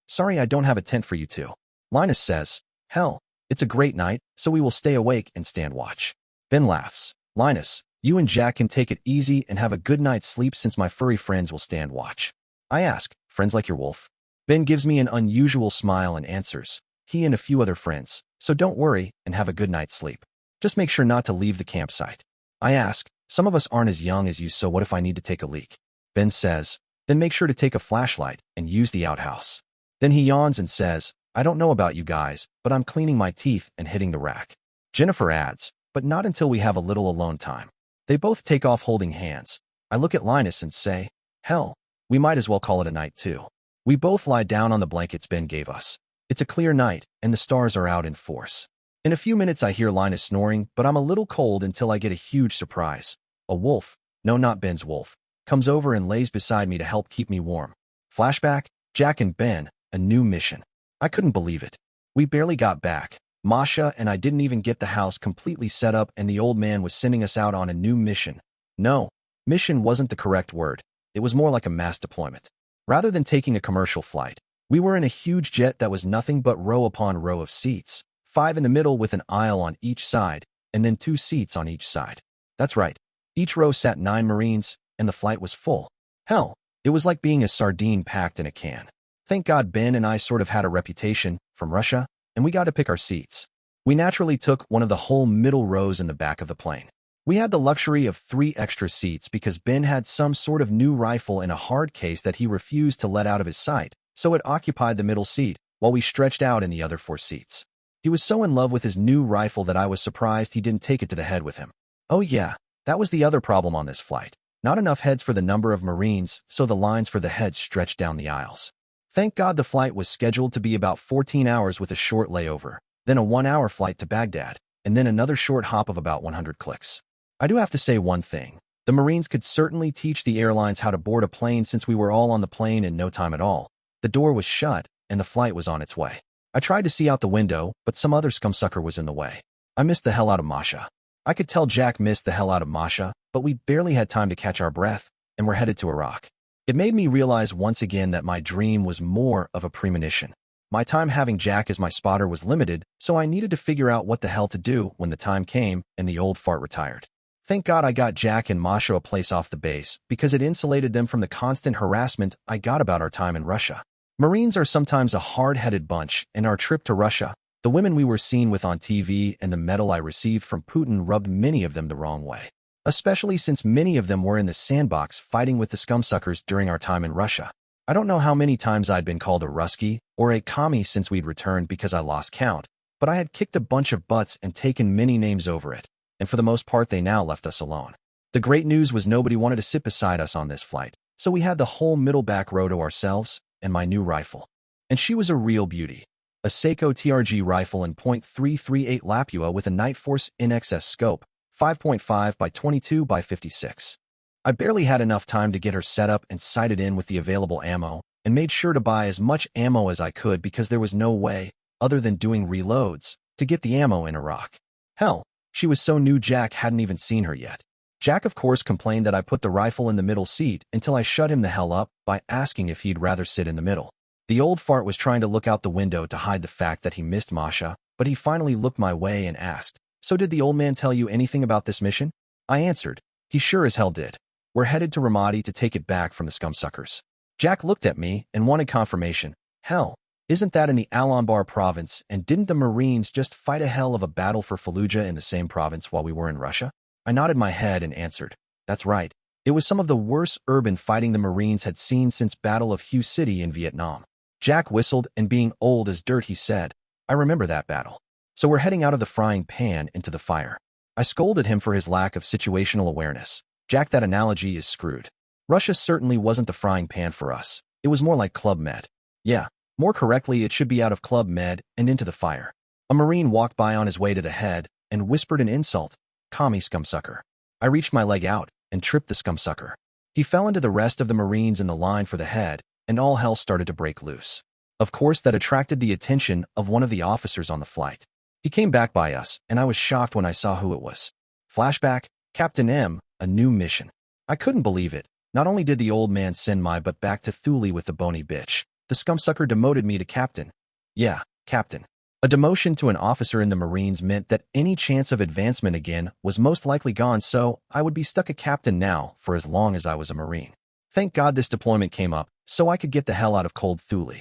sorry I don't have a tent for you two. Linus says, "Hell, it's a great night, so we will stay awake and stand watch." Ben laughs. "Linus, you and Jack can take it easy and have a good night's sleep since my furry friends will stand watch." I ask, "Friends like your wolf?" Ben gives me an unusual smile and answers, "He and a few other friends, so don't worry and have a good night's sleep. Just make sure not to leave the campsite." I ask, "Some of us aren't as young as you, so what if I need to take a leak?" Ben says, "Then make sure to take a flashlight and use the outhouse." Then he yawns and says, "I don't know about you guys, but I'm cleaning my teeth and hitting the rack." Jennifer adds, "But not until we have a little alone time." They both take off holding hands. I look at Linus and say, "Hell, we might as well call it a night too." We both lie down on the blankets Ben gave us. It's a clear night, and the stars are out in force. In a few minutes I hear Linus snoring, but I'm a little cold until I get a huge surprise. A wolf, no, not Ben's wolf, comes over and lays beside me to help keep me warm. Flashback, Jack and Ben, a new mission. I couldn't believe it. We barely got back. Masha and I didn't even get the house completely set up, and the old man was sending us out on a new mission. No, mission wasn't the correct word. It was more like a mass deployment. Rather than taking a commercial flight, we were in a huge jet that was nothing but row upon row of seats, 5 in the middle with an aisle on each side, and then 2 seats on each side. That's right. Each row sat 9 Marines, and the flight was full. Hell, it was like being a sardine packed in a can. Thank God Ben and I sort of had a reputation from Russia, and we got to pick our seats. We naturally took one of the whole middle rows in the back of the plane. We had the luxury of 3 extra seats because Ben had some sort of new rifle in a hard case that he refused to let out of his sight, so it occupied the middle seat, while we stretched out in the other 4 seats. He was so in love with his new rifle that I was surprised he didn't take it to the head with him. Oh yeah, that was the other problem on this flight. Not enough heads for the number of Marines, so the lines for the heads stretched down the aisles. Thank God the flight was scheduled to be about 14 hours with a short layover, then a 1-hour flight to Baghdad, and then another short hop of about 100 clicks. I do have to say one thing. The Marines could certainly teach the airlines how to board a plane since we were all on the plane in no time at all. The door was shut, and the flight was on its way. I tried to see out the window, but some other scumsucker was in the way. I missed the hell out of Masha. I could tell Jack missed the hell out of Masha, but we barely had time to catch our breath, and were headed to Iraq. It made me realize once again that my dream was more of a premonition. My time having Jack as my spotter was limited, so I needed to figure out what the hell to do when the time came and the old fart retired. Thank God I got Jack and Masha a place off the base, because it insulated them from the constant harassment I got about our time in Russia. Marines are sometimes a hard-headed bunch, and our trip to Russia, the women we were seen with on TV and the medal I received from Putin rubbed many of them the wrong way. Especially since many of them were in the sandbox fighting with the scumsuckers during our time in Russia. I don't know how many times I'd been called a Rusky or a commie since we'd returned because I lost count, but I had kicked a bunch of butts and taken many names over it. And for the most part they now left us alone. The great news was nobody wanted to sit beside us on this flight, so we had the whole middle back row to ourselves and my new rifle. And she was a real beauty. A Seiko TRG rifle in .338 Lapua with a Night Force NXS scope, 5.5 by 22 by 56. I barely had enough time to get her set up and sighted in with the available ammo, and made sure to buy as much ammo as I could because there was no way, other than doing reloads, to get the ammo in Iraq. Hell, she was so new Jack hadn't even seen her yet. Jack of course complained that I put the rifle in the middle seat until I shut him the hell up by asking if he'd rather sit in the middle. The old fart was trying to look out the window to hide the fact that he missed Masha, but he finally looked my way and asked, "So did the old man tell you anything about this mission?" I answered, "He sure as hell did. We're headed to Ramadi to take it back from the scumsuckers." Jack looked at me and wanted confirmation. Hell, isn't that in the Al-Anbar province, and didn't the Marines just fight a hell of a battle for Fallujah in the same province while we were in Russia? I nodded my head and answered, "That's right. It was some of the worst urban fighting the Marines had seen since Battle of Hue City in Vietnam." Jack whistled, and being old as dirt he said, I remember that battle. So we're heading out of the frying pan into the fire. I scolded him for his lack of situational awareness. Jack, that analogy is screwed. Russia certainly wasn't the frying pan for us. It was more like Club Med. Yeah, more correctly, it should be out of Club Med and into the fire. A Marine walked by on his way to the head and whispered an insult. Commie scumsucker. I reached my leg out and tripped the scumsucker. He fell into the rest of the Marines in the line for the head, and all hell started to break loose. Of course, that attracted the attention of one of the officers on the flight. He came back by us, and I was shocked when I saw who it was. Flashback, Captain M, a new mission. I couldn't believe it. Not only did the old man send my butt back to Thule with the bony bitch, the scumsucker demoted me to captain. Yeah, captain. A demotion to an officer in the Marines meant that any chance of advancement again was most likely gone, so I would be stuck a captain now for as long as I was a Marine. Thank God this deployment came up, so I could get the hell out of cold Thule.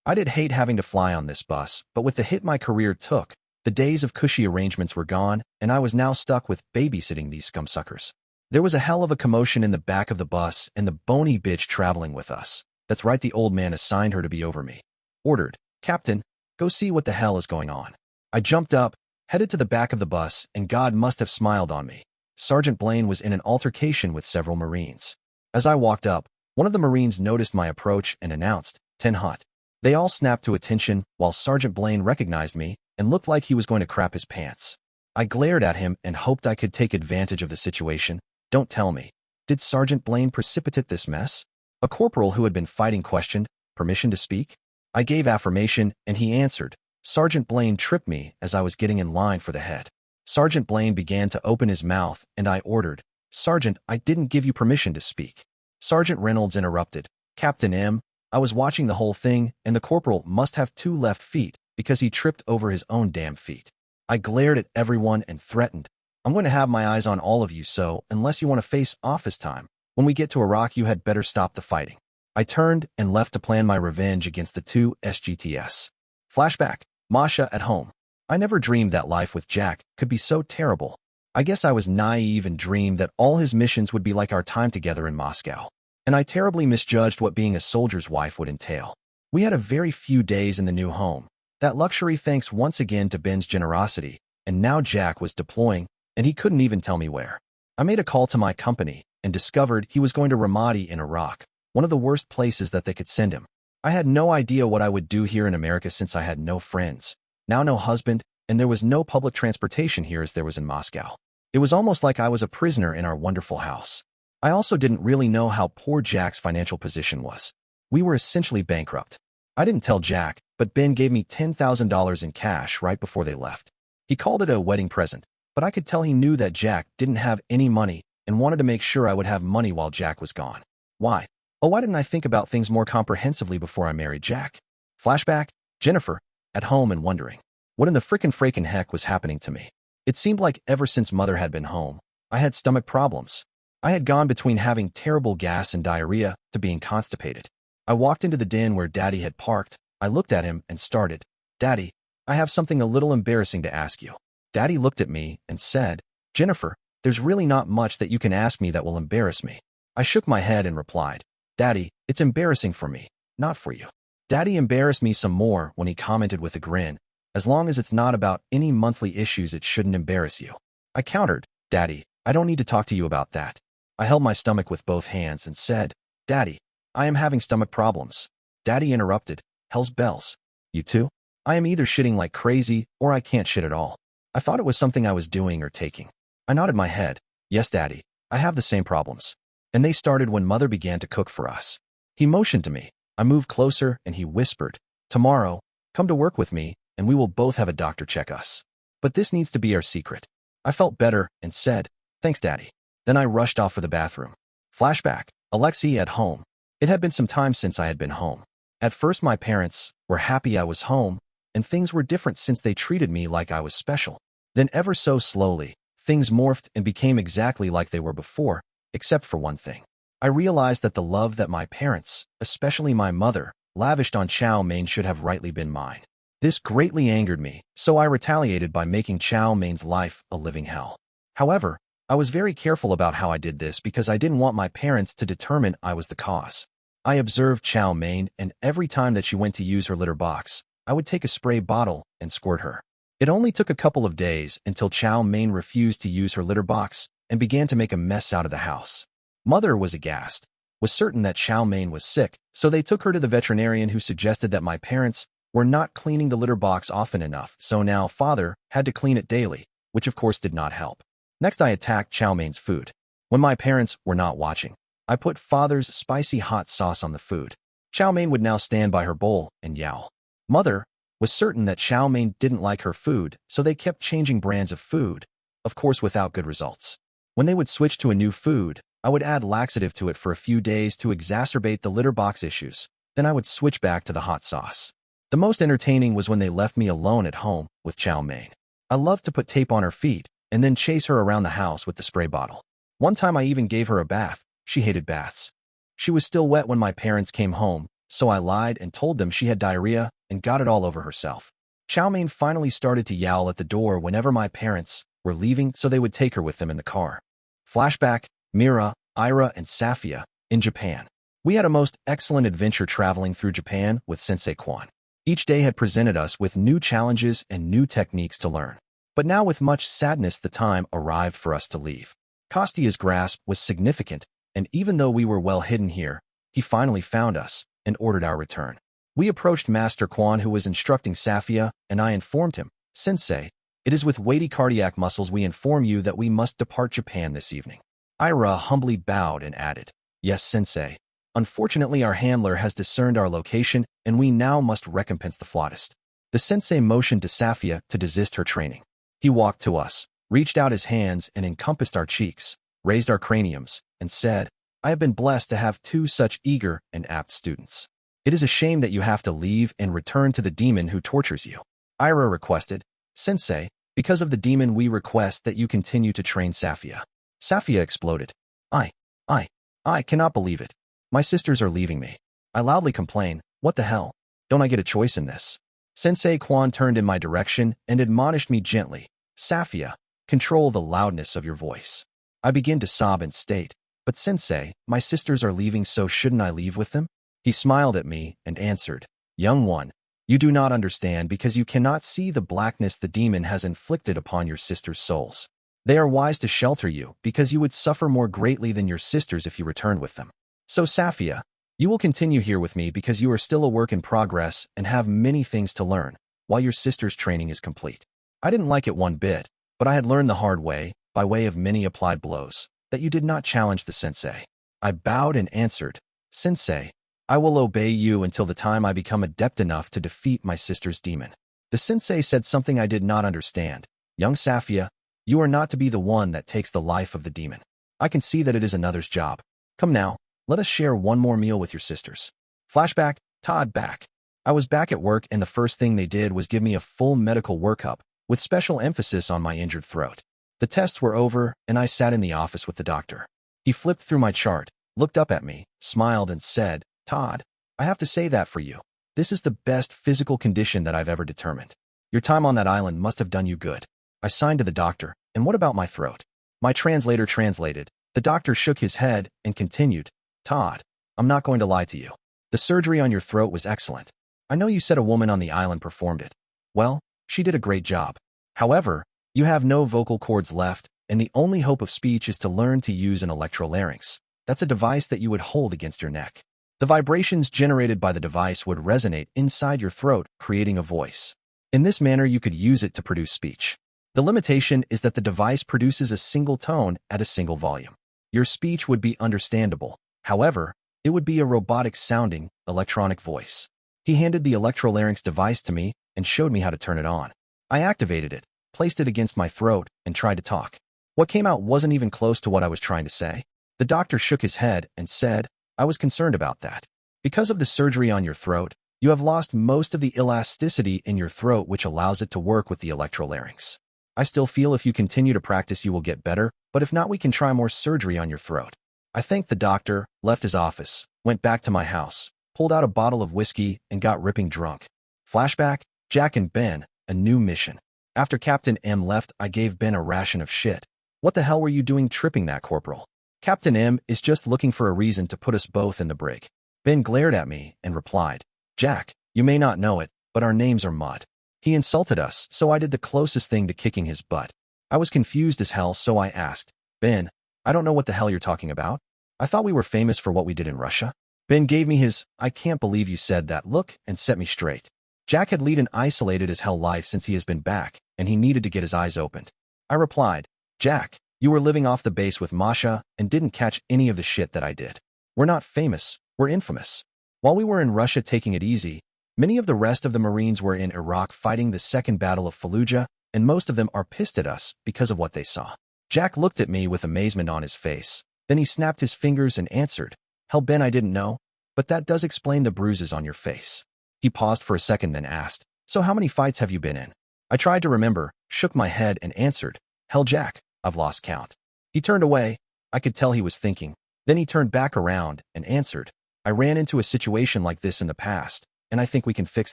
I did hate having to fly on this bus, but with the hit my career took, the days of cushy arrangements were gone, and I was now stuck with babysitting these scumsuckers. There was a hell of a commotion in the back of the bus and the bony bitch traveling with us. That's right, the old man assigned her to be over me. Ordered, Captain, go see what the hell is going on. I jumped up, headed to the back of the bus, and God must have smiled on me. Sergeant Blaine was in an altercation with several Marines. As I walked up, one of the Marines noticed my approach and announced, 10 hot. They all snapped to attention, while Sergeant Blaine recognized me and looked like he was going to crap his pants. I glared at him and hoped I could take advantage of the situation. Don't tell me. Did Sergeant Blaine precipitate this mess? A corporal who had been fighting questioned, permission to speak? I gave affirmation, and he answered. Sergeant Blaine tripped me as I was getting in line for the head. Sergeant Blaine began to open his mouth, and I ordered, Sergeant, I didn't give you permission to speak. Sergeant Reynolds interrupted. Captain M, I was watching the whole thing, and the corporal must have 2 left feet because he tripped over his own damn feet. I glared at everyone and threatened, I'm going to have my eyes on all of you, so unless you want to face office time, when we get to Iraq, you had better stop the fighting. I turned and left to plan my revenge against the 2 SGTs. Flashback, Masha at home. I never dreamed that life with Jack could be so terrible. I guess I was naive and dreamed that all his missions would be like our time together in Moscow. And I terribly misjudged what being a soldier's wife would entail. We had a very few days in the new home. That luxury thanks once again to Ben's generosity, and now Jack was deploying, and he couldn't even tell me where. I made a call to my company and discovered he was going to Ramadi in Iraq, one of the worst places that they could send him. I had no idea what I would do here in America since I had no friends, now no husband, and there was no public transportation here as there was in Moscow. It was almost like I was a prisoner in our wonderful house. I also didn't really know how poor Jack's financial position was. We were essentially bankrupt. I didn't tell Jack, but Ben gave me $10,000 in cash right before they left. He called it a wedding present, but I could tell he knew that Jack didn't have any money and wanted to make sure I would have money while Jack was gone. Why? Oh, why didn't I think about things more comprehensively before I married Jack? Flashback, Jennifer, at home and wondering, what in the frickin' heck was happening to me? It seemed like ever since Mother had been home, I had stomach problems. I had gone between having terrible gas and diarrhea to being constipated. I walked into the den where Daddy had parked. I looked at him and started, Daddy, I have something a little embarrassing to ask you. Daddy looked at me and said, Jennifer, there's really not much that you can ask me that will embarrass me. I shook my head and replied, Daddy, it's embarrassing for me, not for you. Daddy embarrassed me some more when he commented with a grin, as long as it's not about any monthly issues, it shouldn't embarrass you. I countered, Daddy, I don't need to talk to you about that. I held my stomach with both hands and said, Daddy, I am having stomach problems. Daddy interrupted, hell's bells. You too? I am either shitting like crazy or I can't shit at all. I thought it was something I was doing or taking. I nodded my head. Yes, Daddy, I have the same problems. And they started when Mother began to cook for us. He motioned to me. I moved closer and he whispered, tomorrow, come to work with me and we will both have a doctor check us. But this needs to be our secret. I felt better and said, thanks, Daddy. Then I rushed off for the bathroom. Flashback, Alexei at home. It had been some time since I had been home. At first my parents were happy I was home, and things were different since they treated me like I was special. Then ever so slowly, things morphed and became exactly like they were before, except for one thing. I realized that the love that my parents, especially my mother, lavished on Chow Mein should have rightly been mine. This greatly angered me, so I retaliated by making Chow Mein's life a living hell. However, I was very careful about how I did this because I didn't want my parents to determine I was the cause. I observed Chow Mein, and every time that she went to use her litter box, I would take a spray bottle and squirt her. It only took a couple of days until Chow Mein refused to use her litter box and began to make a mess out of the house. Mother was aghast, was certain that Chow Mein was sick, so they took her to the veterinarian, who suggested that my parents were not cleaning the litter box often enough, so now father had to clean it daily, which of course did not help. Next, I attacked Chow Mein's food. When my parents were not watching, I put father's spicy hot sauce on the food. Chow Mein would now stand by her bowl and yowl. Mother was certain that Chow Mein didn't like her food, so they kept changing brands of food, of course without good results. When they would switch to a new food, I would add laxative to it for a few days to exacerbate the litter box issues. Then I would switch back to the hot sauce. The most entertaining was when they left me alone at home with Chow Mein. I loved to put tape on her feet and then chase her around the house with the spray bottle. One time I even gave her a bath. She hated baths. She was still wet when my parents came home, so I lied and told them she had diarrhea and got it all over herself. Chow Mein finally started to yowl at the door whenever my parents were leaving, so they would take her with them in the car. Flashback, Mira, Ira, and Safia in Japan. We had a most excellent adventure traveling through Japan with Sensei Quan. Each day had presented us with new challenges and new techniques to learn. But now with much sadness the time arrived for us to leave. Kostia's grasp was significant, and even though we were well hidden here, he finally found us and ordered our return. We approached Master Quan, who was instructing Safia, and I informed him, "Sensei, it is with weighty cardiac muscles we inform you that we must depart Japan this evening." Ira humbly bowed and added, "Yes, Sensei. Unfortunately, our handler has discerned our location, and we now must recompense the flautist." The sensei motioned to Safia to desist her training. He walked to us, reached out his hands and encompassed our cheeks, raised our craniums, and said, "I have been blessed to have two such eager and apt students. It is a shame that you have to leave and return to the demon who tortures you." Ira requested, "Sensei, because of the demon we request that you continue to train Safia." Safia exploded. I cannot believe it. My sisters are leaving me. I loudly complain, "What the hell? Don't I get a choice in this?" Sensei Quan turned in my direction and admonished me gently, "Safia, control the loudness of your voice." I began to sob and state, "But Sensei, my sisters are leaving, so shouldn't I leave with them?" He smiled at me and answered, "Young one, you do not understand because you cannot see the blackness the demon has inflicted upon your sisters' souls. They are wise to shelter you because you would suffer more greatly than your sisters if you returned with them. So Safia, you will continue here with me because you are still a work in progress and have many things to learn, while your sister's training is complete." I didn't like it one bit, but I had learned the hard way, by way of many applied blows, that you did not challenge the sensei. I bowed and answered, "Sensei, I will obey you until the time I become adept enough to defeat my sister's demon." The sensei said something I did not understand. "Young Safia, you are not to be the one that takes the life of the demon. I can see that it is another's job. Come now, let us share one more meal with your sisters." Flashback, Todd back. I was back at work, and the first thing they did was give me a full medical workup, with special emphasis on my injured throat. The tests were over, and I sat in the office with the doctor. He flipped through my chart, looked up at me, smiled, and said, "Todd, I have to say that for you. This is the best physical condition that I've ever determined. Your time on that island must have done you good." I signed to the doctor, "And what about my throat?" My translator translated. The doctor shook his head and continued, "Todd, I'm not going to lie to you. The surgery on your throat was excellent. I know you said a woman on the island performed it. Well, she did a great job. However, you have no vocal cords left, and the only hope of speech is to learn to use an electrolarynx. That's a device that you would hold against your neck. The vibrations generated by the device would resonate inside your throat, creating a voice. In this manner, you could use it to produce speech. The limitation is that the device produces a single tone at a single volume. Your speech would be understandable. However, it would be a robotic-sounding, electronic voice." He handed the electrolarynx device to me and showed me how to turn it on. I activated it, placed it against my throat, and tried to talk. What came out wasn't even close to what I was trying to say. The doctor shook his head and said, "I was concerned about that. Because of the surgery on your throat, you have lost most of the elasticity in your throat, which allows it to work with the electrolarynx. I still feel if you continue to practice you will get better, but if not, we can try more surgery on your throat." I thanked the doctor, left his office, went back to my house, pulled out a bottle of whiskey, and got ripping drunk. Flashback, Jack and Ben, a new mission. After Captain M left, I gave Ben a ration of shit. "What the hell were you doing tripping that, Corporal?" "Captain M is just looking for a reason to put us both in the brig." Ben glared at me and replied, "Jack, you may not know it, but our names are mud. He insulted us, so I did the closest thing to kicking his butt. I was confused as hell, so I asked, Ben, I don't know what the hell you're talking about. I thought we were famous for what we did in Russia. Ben gave me his, I can't believe you said that look and set me straight. Jack had led an isolated as hell life since he has been back, and he needed to get his eyes opened. I replied, Jack, you were living off the base with Masha and didn't catch any of the shit that I did. We're not famous, we're infamous. While we were in Russia taking it easy, many of the rest of the Marines were in Iraq fighting the Second Battle of Fallujah, and most of them are pissed at us because of what they saw. Jack looked at me with amazement on his face. Then he snapped his fingers and answered, Hell, Ben, I didn't know, but that does explain the bruises on your face. He paused for a second, then asked, So how many fights have you been in? I tried to remember, shook my head, and answered, Hell, Jack, I've lost count. He turned away. I could tell he was thinking. Then he turned back around and answered, I ran into a situation like this in the past, and I think we can fix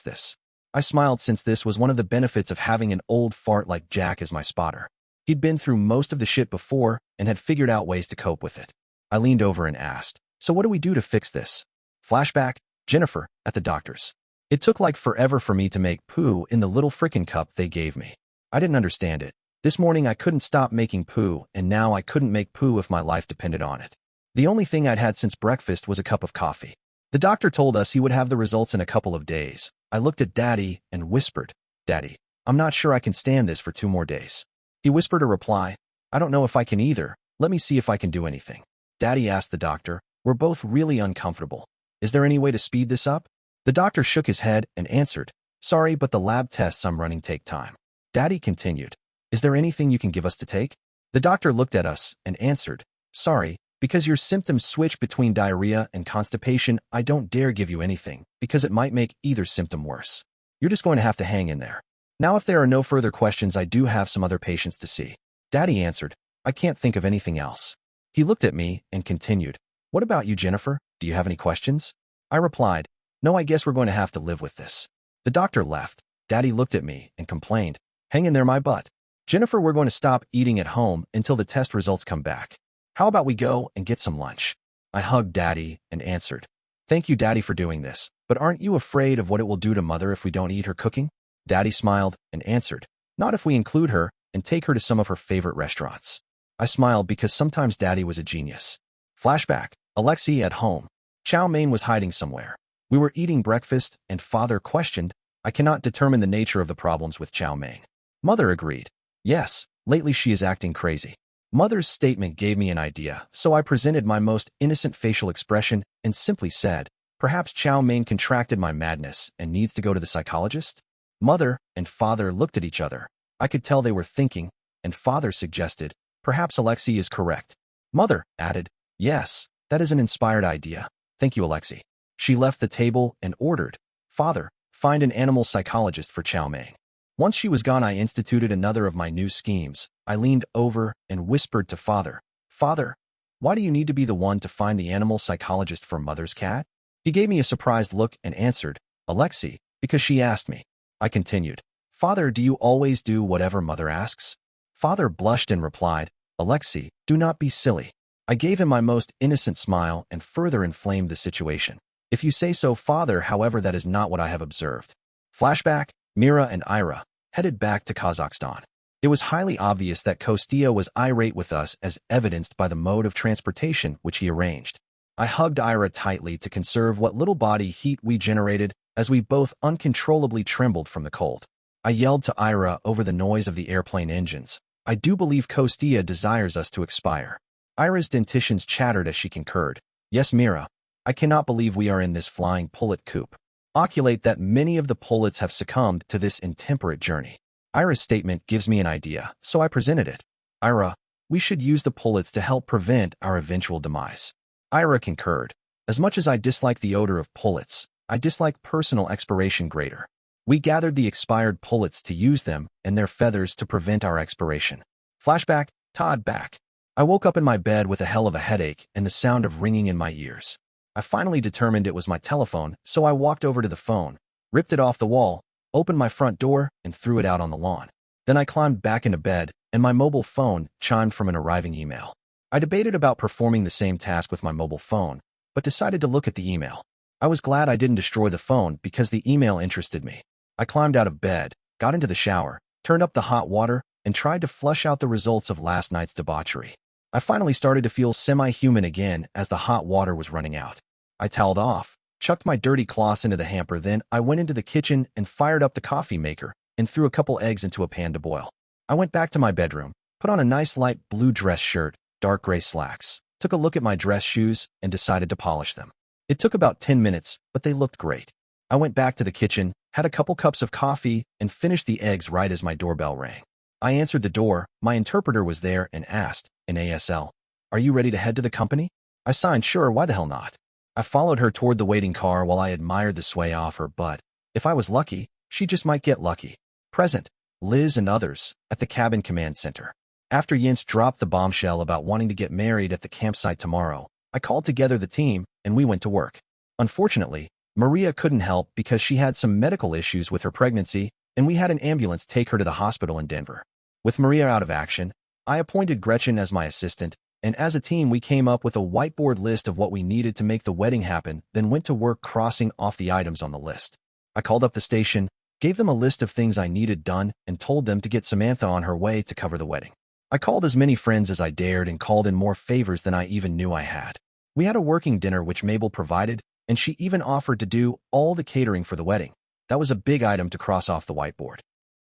this. I smiled since this was one of the benefits of having an old fart like Jack as my spotter. He'd been through most of the shit before and had figured out ways to cope with it. I leaned over and asked, So what do we do to fix this? Flashback, Jennifer, at the doctor's. It took like forever for me to make poo in the little frickin' cup they gave me. I didn't understand it. This morning I couldn't stop making poo, and now I couldn't make poo if my life depended on it. The only thing I'd had since breakfast was a cup of coffee. The doctor told us he would have the results in a couple of days. I looked at Daddy and whispered, Daddy, I'm not sure I can stand this for 2 more days. He whispered a reply, I don't know if I can either. Let me see if I can do anything. Daddy asked the doctor, We're both really uncomfortable. Is there any way to speed this up? The doctor shook his head and answered, Sorry, but the lab tests I'm running take time. Daddy continued, Is there anything you can give us to take? The doctor looked at us and answered, Sorry, because your symptoms switch between diarrhea and constipation, I don't dare give you anything, because it might make either symptom worse. You're just going to have to hang in there. Now, if there are no further questions, I do have some other patients to see. Daddy answered, I can't think of anything else. He looked at me and continued, What about you, Jennifer? Do you have any questions? I replied, No, I guess we're going to have to live with this. The doctor left. Daddy looked at me and complained, Hang in there, my butt. Jennifer, we're going to stop eating at home until the test results come back. How about we go and get some lunch? I hugged Daddy and answered, Thank you, Daddy, for doing this, but aren't you afraid of what it will do to Mother if we don't eat her cooking? Daddy smiled and answered, Not if we include her and take her to some of her favorite restaurants. I smiled because sometimes Daddy was a genius. Flashback, Alexei at home. Chow Mein was hiding somewhere. We were eating breakfast and Father questioned, I cannot determine the nature of the problems with Chow Mein. Mother agreed. Yes, lately she is acting crazy. Mother's statement gave me an idea, so I presented my most innocent facial expression and simply said, Perhaps Chow Mein contracted my madness and needs to go to the psychologist? Mother and Father looked at each other. I could tell they were thinking, and Father suggested, Perhaps Alexei is correct. Mother added, Yes, that is an inspired idea. Thank you, Alexei. She left the table and ordered, Father, find an animal psychologist for Chow Mein. Once she was gone, I instituted another of my new schemes. I leaned over and whispered to Father, Father, why do you need to be the one to find the animal psychologist for Mother's cat? He gave me a surprised look and answered, Alexei, because she asked me. I continued, Father, do you always do whatever Mother asks? Father blushed and replied, Alexei, do not be silly. I gave him my most innocent smile and further inflamed the situation. If you say so, Father, however, that is not what I have observed. Flashback, Mira and Ira headed back to Kazakhstan. It was highly obvious that Kostya was irate with us, as evidenced by the mode of transportation which he arranged. I hugged Ira tightly to conserve what little body heat we generated, as we both uncontrollably trembled from the cold. I yelled to Ira over the noise of the airplane engines, I do believe Kostya desires us to expire. Ira's dentitions chattered as she concurred. Yes, Mira. I cannot believe we are in this flying pullet coop. Oculate that many of the pullets have succumbed to this intemperate journey. Ira's statement gives me an idea, so I presented it. Ira, we should use the pullets to help prevent our eventual demise. Ira concurred. As much as I dislike the odor of pullets, I dislike personal expiration greater. We gathered the expired pullets to use them and their feathers to prevent our expiration. Flashback, Todd back. I woke up in my bed with a hell of a headache and the sound of ringing in my ears. I finally determined it was my telephone, so I walked over to the phone, ripped it off the wall, opened my front door, and threw it out on the lawn. Then I climbed back into bed, and my mobile phone chimed from an arriving email. I debated about performing the same task with my mobile phone, but decided to look at the email. I was glad I didn't destroy the phone because the email interested me. I climbed out of bed, got into the shower, turned up the hot water, and tried to flush out the results of last night's debauchery. I finally started to feel semi-human again as the hot water was running out. I toweled off, chucked my dirty cloths into the hamper, then I went into the kitchen and fired up the coffee maker and threw a couple eggs into a pan to boil. I went back to my bedroom, put on a nice light blue dress shirt, dark gray slacks, took a look at my dress shoes, and decided to polish them. It took about 10 minutes, but they looked great. I went back to the kitchen, had a couple cups of coffee, and finished the eggs right as my doorbell rang. I answered the door, my interpreter was there, and asked, in ASL, "Are you ready to head to the company?" I signed, "Sure, why the hell not?" I followed her toward the waiting car while I admired the sway off her butt. If I was lucky, she just might get lucky. Present, Liz and others, at the cabin command center. After Jens dropped the bombshell about wanting to get married at the campsite tomorrow, I called together the team, and we went to work. Unfortunately, Maria couldn't help because she had some medical issues with her pregnancy, and we had an ambulance take her to the hospital in Denver. With Maria out of action, I appointed Gretchen as my assistant, and as a team we came up with a whiteboard list of what we needed to make the wedding happen, then went to work crossing off the items on the list. I called up the station, gave them a list of things I needed done, and told them to get Samantha on her way to cover the wedding. I called as many friends as I dared and called in more favors than I even knew I had. We had a working dinner which Mabel provided, and she even offered to do all the catering for the wedding. That was a big item to cross off the whiteboard.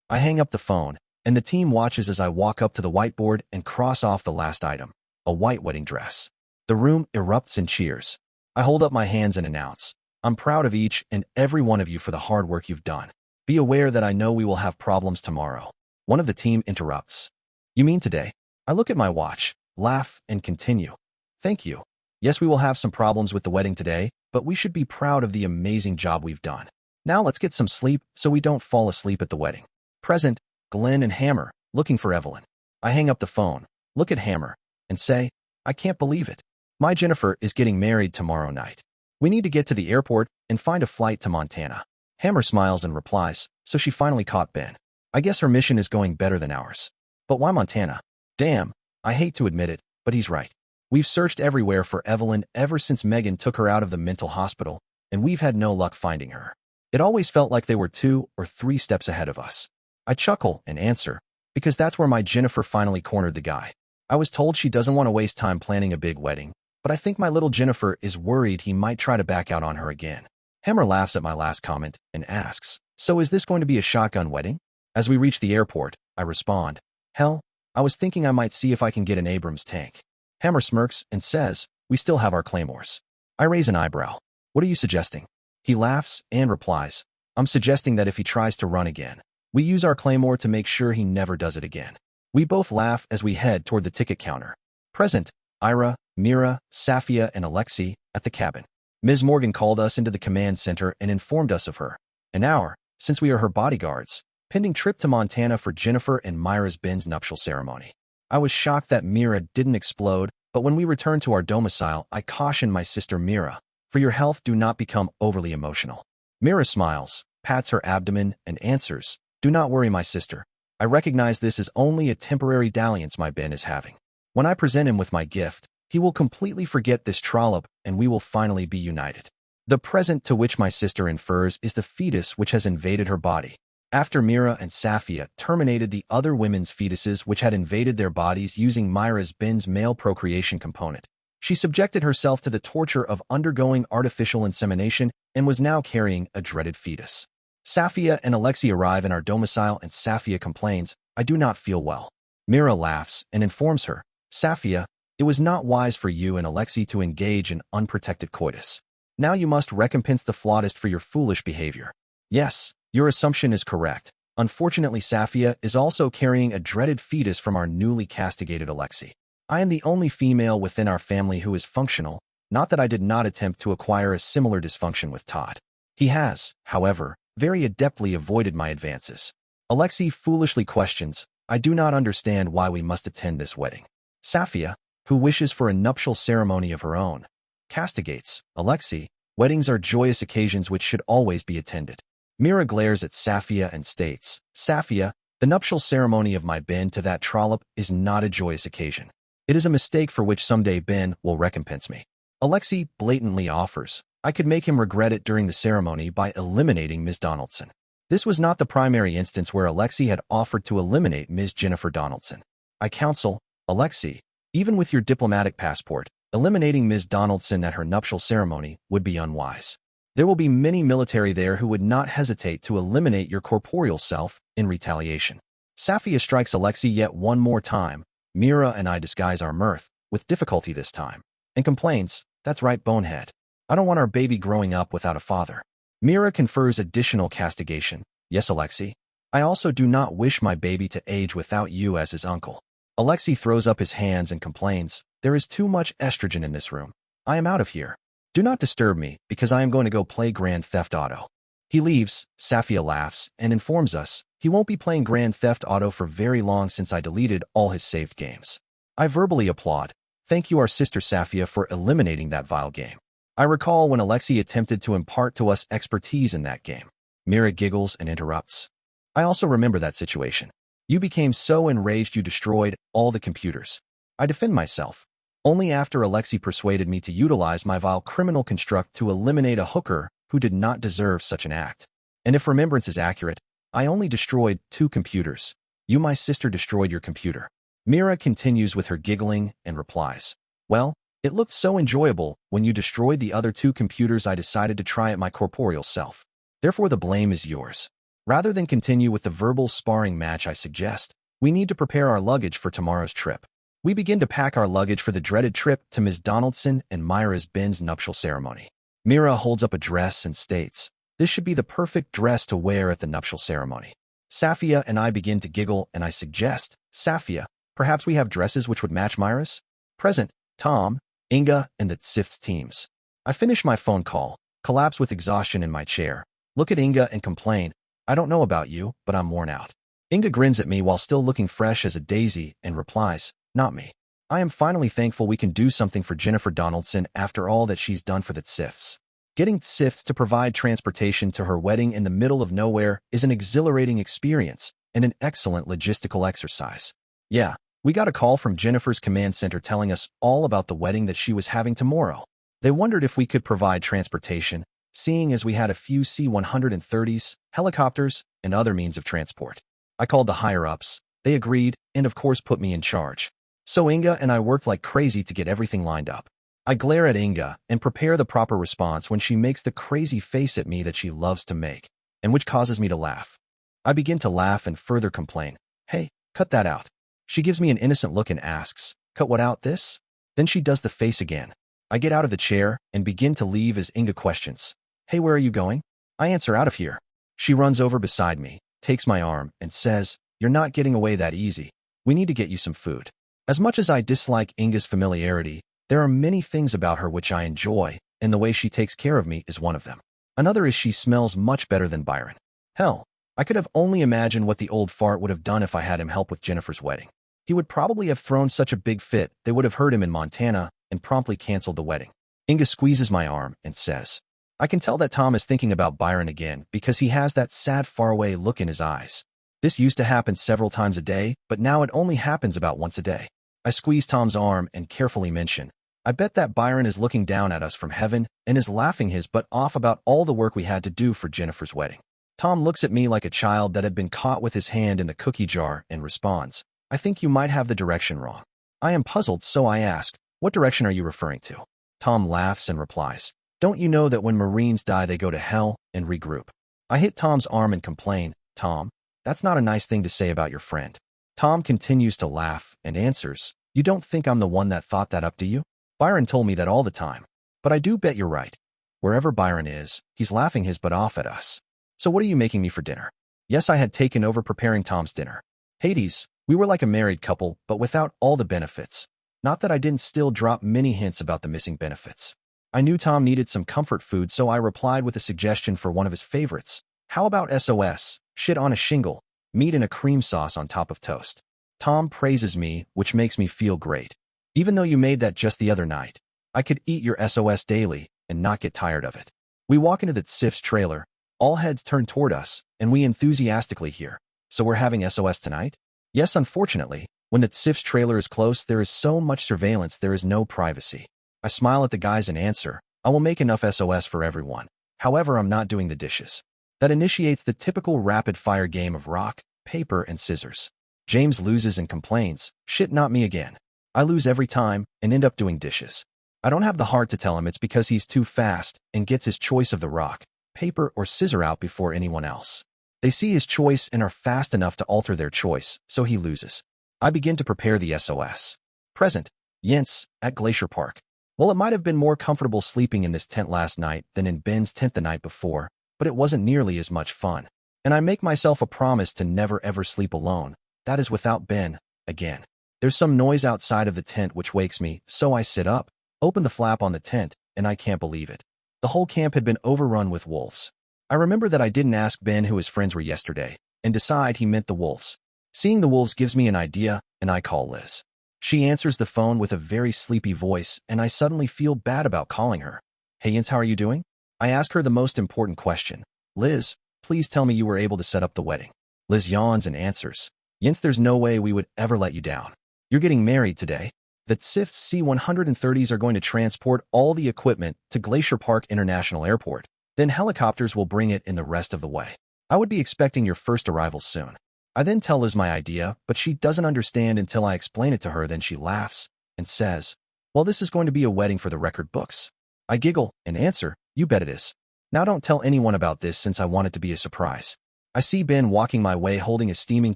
I hang up the phone, and the team watches as I walk up to the whiteboard and cross off the last item, a white wedding dress. The room erupts in cheers. I hold up my hands and announce, "I'm proud of each and every one of you for the hard work you've done. Be aware that I know we will have problems tomorrow." One of the team interrupts. "You mean today?" I look at my watch, laugh, and continue. "Thank you. Yes, we will have some problems with the wedding today, but we should be proud of the amazing job we've done. Now let's get some sleep so we don't fall asleep at the wedding." Present, Glenn and Hammer, looking for Evelyn. I hang up the phone, look at Hammer, and say, "I can't believe it. My Jennifer is getting married tomorrow night. We need to get to the airport and find a flight to Montana." Hammer smiles and replies, "So she finally caught Ben. I guess her mission is going better than ours. But why Montana? Damn, I hate to admit it, but he's right. We've searched everywhere for Evelyn ever since Megan took her out of the mental hospital, and we've had no luck finding her. It always felt like they were 2 or 3 steps ahead of us." I chuckle and answer, because that's where my Jennifer finally cornered the guy. I was told she doesn't want to waste time planning a big wedding, but I think my little Jennifer is worried he might try to back out on her again. Hammer laughs at my last comment and asks, "So is this going to be a shotgun wedding?" As we reach the airport, I respond, "Hell, I was thinking I might see if I can get an Abrams tank." Hammer smirks and says, "We still have our claymores." I raise an eyebrow. "What are you suggesting?" He laughs and replies, "I'm suggesting that if he tries to run again, we use our claymore to make sure he never does it again." We both laugh as we head toward the ticket counter. Present, Ira, Mira, Safia, and Alexei at the cabin. Ms. Morgan called us into the command center and informed us of her, an hour, since we are her bodyguards, pending trip to Montana for Jennifer and Myra's Ben's nuptial ceremony. I was shocked that Mira didn't explode, but when we returned to our domicile, I cautioned my sister Mira, "For your health, do not become overly emotional." Mira smiles, pats her abdomen, and answers, "Do not worry, my sister. I recognize this is only a temporary dalliance my Ben is having. When I present him with my gift, he will completely forget this trollop and we will finally be united." The present to which my sister infers is the fetus which has invaded her body. After Mira and Safia terminated the other women's fetuses which had invaded their bodies using Myra's Ben's male procreation component, she subjected herself to the torture of undergoing artificial insemination and was now carrying a dreaded fetus. Safia and Alexei arrive in our domicile and Safia complains, "I do not feel well." Mira laughs and informs her, "Safia, it was not wise for you and Alexei to engage in unprotected coitus. Now you must recompense the flautist for your foolish behavior." Yes, your assumption is correct. Unfortunately, Safia is also carrying a dreaded fetus from our newly castigated Alexei. I am the only female within our family who is functional, not that I did not attempt to acquire a similar dysfunction with Todd. He has, however, very adeptly avoided my advances. Alexei foolishly questions, "I do not understand why we must attend this wedding." Safia, who wishes for a nuptial ceremony of her own, castigates, "Alexei, weddings are joyous occasions which should always be attended." Mira glares at Safia and states, "Safia, the nuptial ceremony of my Ben to that trollop is not a joyous occasion. It is a mistake for which someday Ben will recompense me." Alexei blatantly offers, "I could make him regret it during the ceremony by eliminating Ms. Donaldson." This was not the primary instance where Alexei had offered to eliminate Ms. Jennifer Donaldson. I counsel, Alexei, even with your diplomatic passport, eliminating Ms. Donaldson at her nuptial ceremony would be unwise. There will be many military there who would not hesitate to eliminate your corporeal self in retaliation. Safia strikes Alexei yet one more time. Mira and I disguise our mirth, with difficulty this time, and complains, that's right, bonehead. I don't want our baby growing up without a father. Mira confers additional castigation. Yes, Alexei. I also do not wish my baby to age without you as his uncle. Alexei throws up his hands and complains, there is too much estrogen in this room. I am out of here. Do not disturb me, because I am going to go play Grand Theft Auto. He leaves. Safia laughs and informs us he won't be playing Grand Theft Auto for very long since I deleted all his saved games. I verbally applaud. Thank you, our sister Safia, for eliminating that vile game. I recall when Alexei attempted to impart to us expertise in that game. Mira giggles and interrupts. I also remember that situation. You became so enraged you destroyed all the computers. I defend myself. Only after Alexei persuaded me to utilize my vile criminal construct to eliminate a hooker who did not deserve such an act. And if remembrance is accurate, I only destroyed 2 computers. You, my sister, destroyed your computer. Mira continues with her giggling and replies, well, it looked so enjoyable when you destroyed the other 2 computers I decided to try it my corporeal self. Therefore the blame is yours. Rather than continue with the verbal sparring match I suggest, we need to prepare our luggage for tomorrow's trip. We begin to pack our luggage for the dreaded trip to Ms. Donaldson and Myra's Ben's nuptial ceremony. Mira holds up a dress and states, this should be the perfect dress to wear at the nuptial ceremony. Safia and I begin to giggle and I suggest, Safia, perhaps we have dresses which would match Myra's? Present, Tom, Inga, and the SIFT's teams. I finish my phone call, collapse with exhaustion in my chair, look at Inga and complain, I don't know about you, but I'm worn out. Inga grins at me while still looking fresh as a daisy and replies, not me. I am finally thankful we can do something for Jennifer Donaldson after all that she's done for the SIFTs. Getting SIFTs to provide transportation to her wedding in the middle of nowhere is an exhilarating experience and an excellent logistical exercise. Yeah, we got a call from Jennifer's command center telling us all about the wedding that she was having tomorrow. They wondered if we could provide transportation, seeing as we had a few C-130s, helicopters, and other means of transport. I called the higher-ups, they agreed, and of course put me in charge. So Inga and I worked like crazy to get everything lined up. I glare at Inga and prepare the proper response when she makes the crazy face at me that she loves to make, and which causes me to laugh. I begin to laugh and further complain, hey, cut that out. She gives me an innocent look and asks, cut what out, this? Then she does the face again. I get out of the chair and begin to leave as Inga questions, hey, where are you going? I answer, out of here. She runs over beside me, takes my arm, and says, you're not getting away that easy. We need to get you some food. As much as I dislike Inga's familiarity, there are many things about her which I enjoy, and the way she takes care of me is one of them. Another is she smells much better than Byron. Hell, I could have only imagined what the old fart would have done if I had him help with Jennifer's wedding. He would probably have thrown such a big fit they would have heard him in Montana and promptly canceled the wedding. Inga squeezes my arm and says, I can tell that Tom is thinking about Byron again because he has that sad faraway look in his eyes. This used to happen several times a day, but now it only happens about once a day. I squeeze Tom's arm and carefully mention, I bet that Byron is looking down at us from heaven and is laughing his butt off about all the work we had to do for Jennifer's wedding. Tom looks at me like a child that had been caught with his hand in the cookie jar and responds, I think you might have the direction wrong. I am puzzled, so I ask, what direction are you referring to? Tom laughs and replies, don't you know that when Marines die they go to hell and regroup? I hit Tom's arm and complain, Tom, that's not a nice thing to say about your friend. Tom continues to laugh and answers, you don't think I'm the one that thought that up, do you? Byron told me that all the time. But I do bet you're right. Wherever Byron is, he's laughing his butt off at us. So what are you making me for dinner? Yes, I had taken over preparing Tom's dinner. Hades, we were like a married couple, but without all the benefits. Not that I didn't still drop many hints about the missing benefits. I knew Tom needed some comfort food, so I replied with a suggestion for one of his favorites. How about SOS, shit on a shingle, meat in a cream sauce on top of toast? Tom praises me, which makes me feel great. Even though you made that just the other night, I could eat your SOS daily and not get tired of it. We walk into the SIF's trailer, all heads turn toward us, and we enthusiastically hear, so we're having SOS tonight? Yes, unfortunately, when the SIF's trailer is close, there is so much surveillance there is no privacy. I smile at the guys and answer, I will make enough SOS for everyone. However, I'm not doing the dishes. That initiates the typical rapid-fire game of rock, paper, and scissors. James loses and complains, "Shit, not me again." I lose every time and end up doing dishes. I don't have the heart to tell him it's because he's too fast and gets his choice of the rock, paper, or scissor out before anyone else. They see his choice and are fast enough to alter their choice, so he loses. I begin to prepare the SOS. Present, Jens, at Glacier Park. Well, it might have been more comfortable sleeping in this tent last night than in Ben's tent the night before, but it wasn't nearly as much fun. And I make myself a promise to never ever sleep alone, that is without Ben, again. There's some noise outside of the tent which wakes me, so I sit up, open the flap on the tent, and I can't believe it. The whole camp had been overrun with wolves. I remember that I didn't ask Ben who his friends were yesterday, and decide he meant the wolves. Seeing the wolves gives me an idea, and I call Liz. She answers the phone with a very sleepy voice, and I suddenly feel bad about calling her. "Hey Jens, how are you doing?" I ask her the most important question. "Liz, please tell me you were able to set up the wedding." Liz yawns and answers, "Jens, there's no way we would ever let you down. You're getting married today. The CIF's C-130s are going to transport all the equipment to Glacier Park International Airport. Then helicopters will bring it in the rest of the way. I would be expecting your first arrival soon." I then tell Liz my idea, but she doesn't understand until I explain it to her. Then she laughs and says, "Well, this is going to be a wedding for the record books." I giggle and answer, "You bet it is. Now don't tell anyone about this since I want it to be a surprise." I see Ben walking my way holding a steaming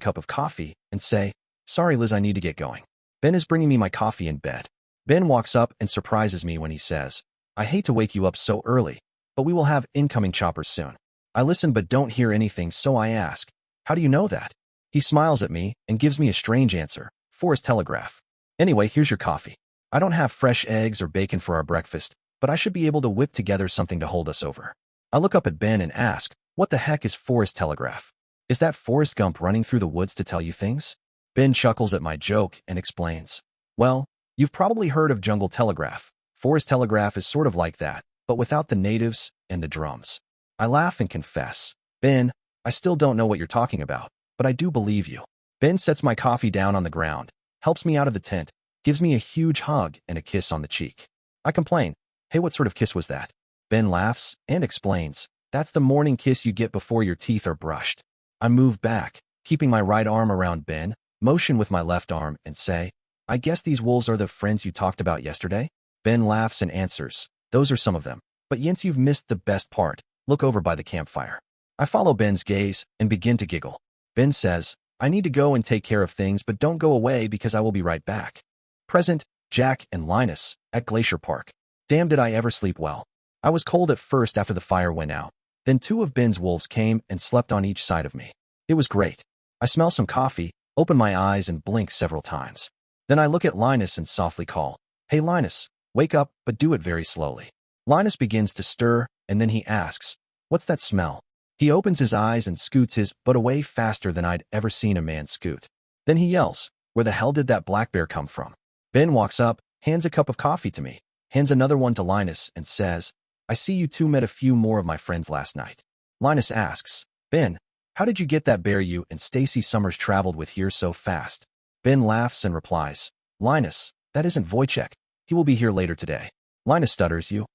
cup of coffee and say, "Sorry Liz, I need to get going." Ben is bringing me my coffee in bed. Ben walks up and surprises me when he says, "I hate to wake you up so early, but we will have incoming choppers soon." I listen but don't hear anything, so I ask, "How do you know that?" He smiles at me and gives me a strange answer, "Forest Telegraph." "Anyway, here's your coffee. I don't have fresh eggs or bacon for our breakfast, but I should be able to whip together something to hold us over." I look up at Ben and ask, "What the heck is Forest Telegraph? Is that Forrest Gump running through the woods to tell you things?" Ben chuckles at my joke and explains, "Well, you've probably heard of Jungle Telegraph. Forest Telegraph is sort of like that, but without the natives and the drums." I laugh and confess, "Ben, I still don't know what you're talking about, but I do believe you." Ben sets my coffee down on the ground, helps me out of the tent, gives me a huge hug and a kiss on the cheek. I complain, "Hey, what sort of kiss was that?" Ben laughs and explains, "That's the morning kiss you get before your teeth are brushed." I move back, keeping my right arm around Ben, motion with my left arm, and say, "I guess these wolves are the friends you talked about yesterday?" Ben laughs and answers, "Those are some of them. But Jens, you've missed the best part. Look over by the campfire." I follow Ben's gaze and begin to giggle. Ben says, "I need to go and take care of things, but don't go away because I will be right back." Present, Jack and Linus, at Glacier Park. Damn, did I ever sleep well. I was cold at first after the fire went out. Then two of Ben's wolves came and slept on each side of me. It was great. I smell some coffee, open my eyes, and blink several times. Then I look at Linus and softly call, "Hey Linus, wake up, but do it very slowly." Linus begins to stir, and then he asks, "What's that smell?" He opens his eyes and scoots his butt away faster than I'd ever seen a man scoot. Then he yells, "Where the hell did that black bear come from?" Ben walks up, hands a cup of coffee to me, hands another one to Linus, and says, "I see you two met a few more of my friends last night." Linus asks, "Ben, how did you get that bear you and Stacy Summers traveled with here so fast?" Ben laughs and replies, "Linus, that isn't Wojciech. He will be here later today." Linus stutters, You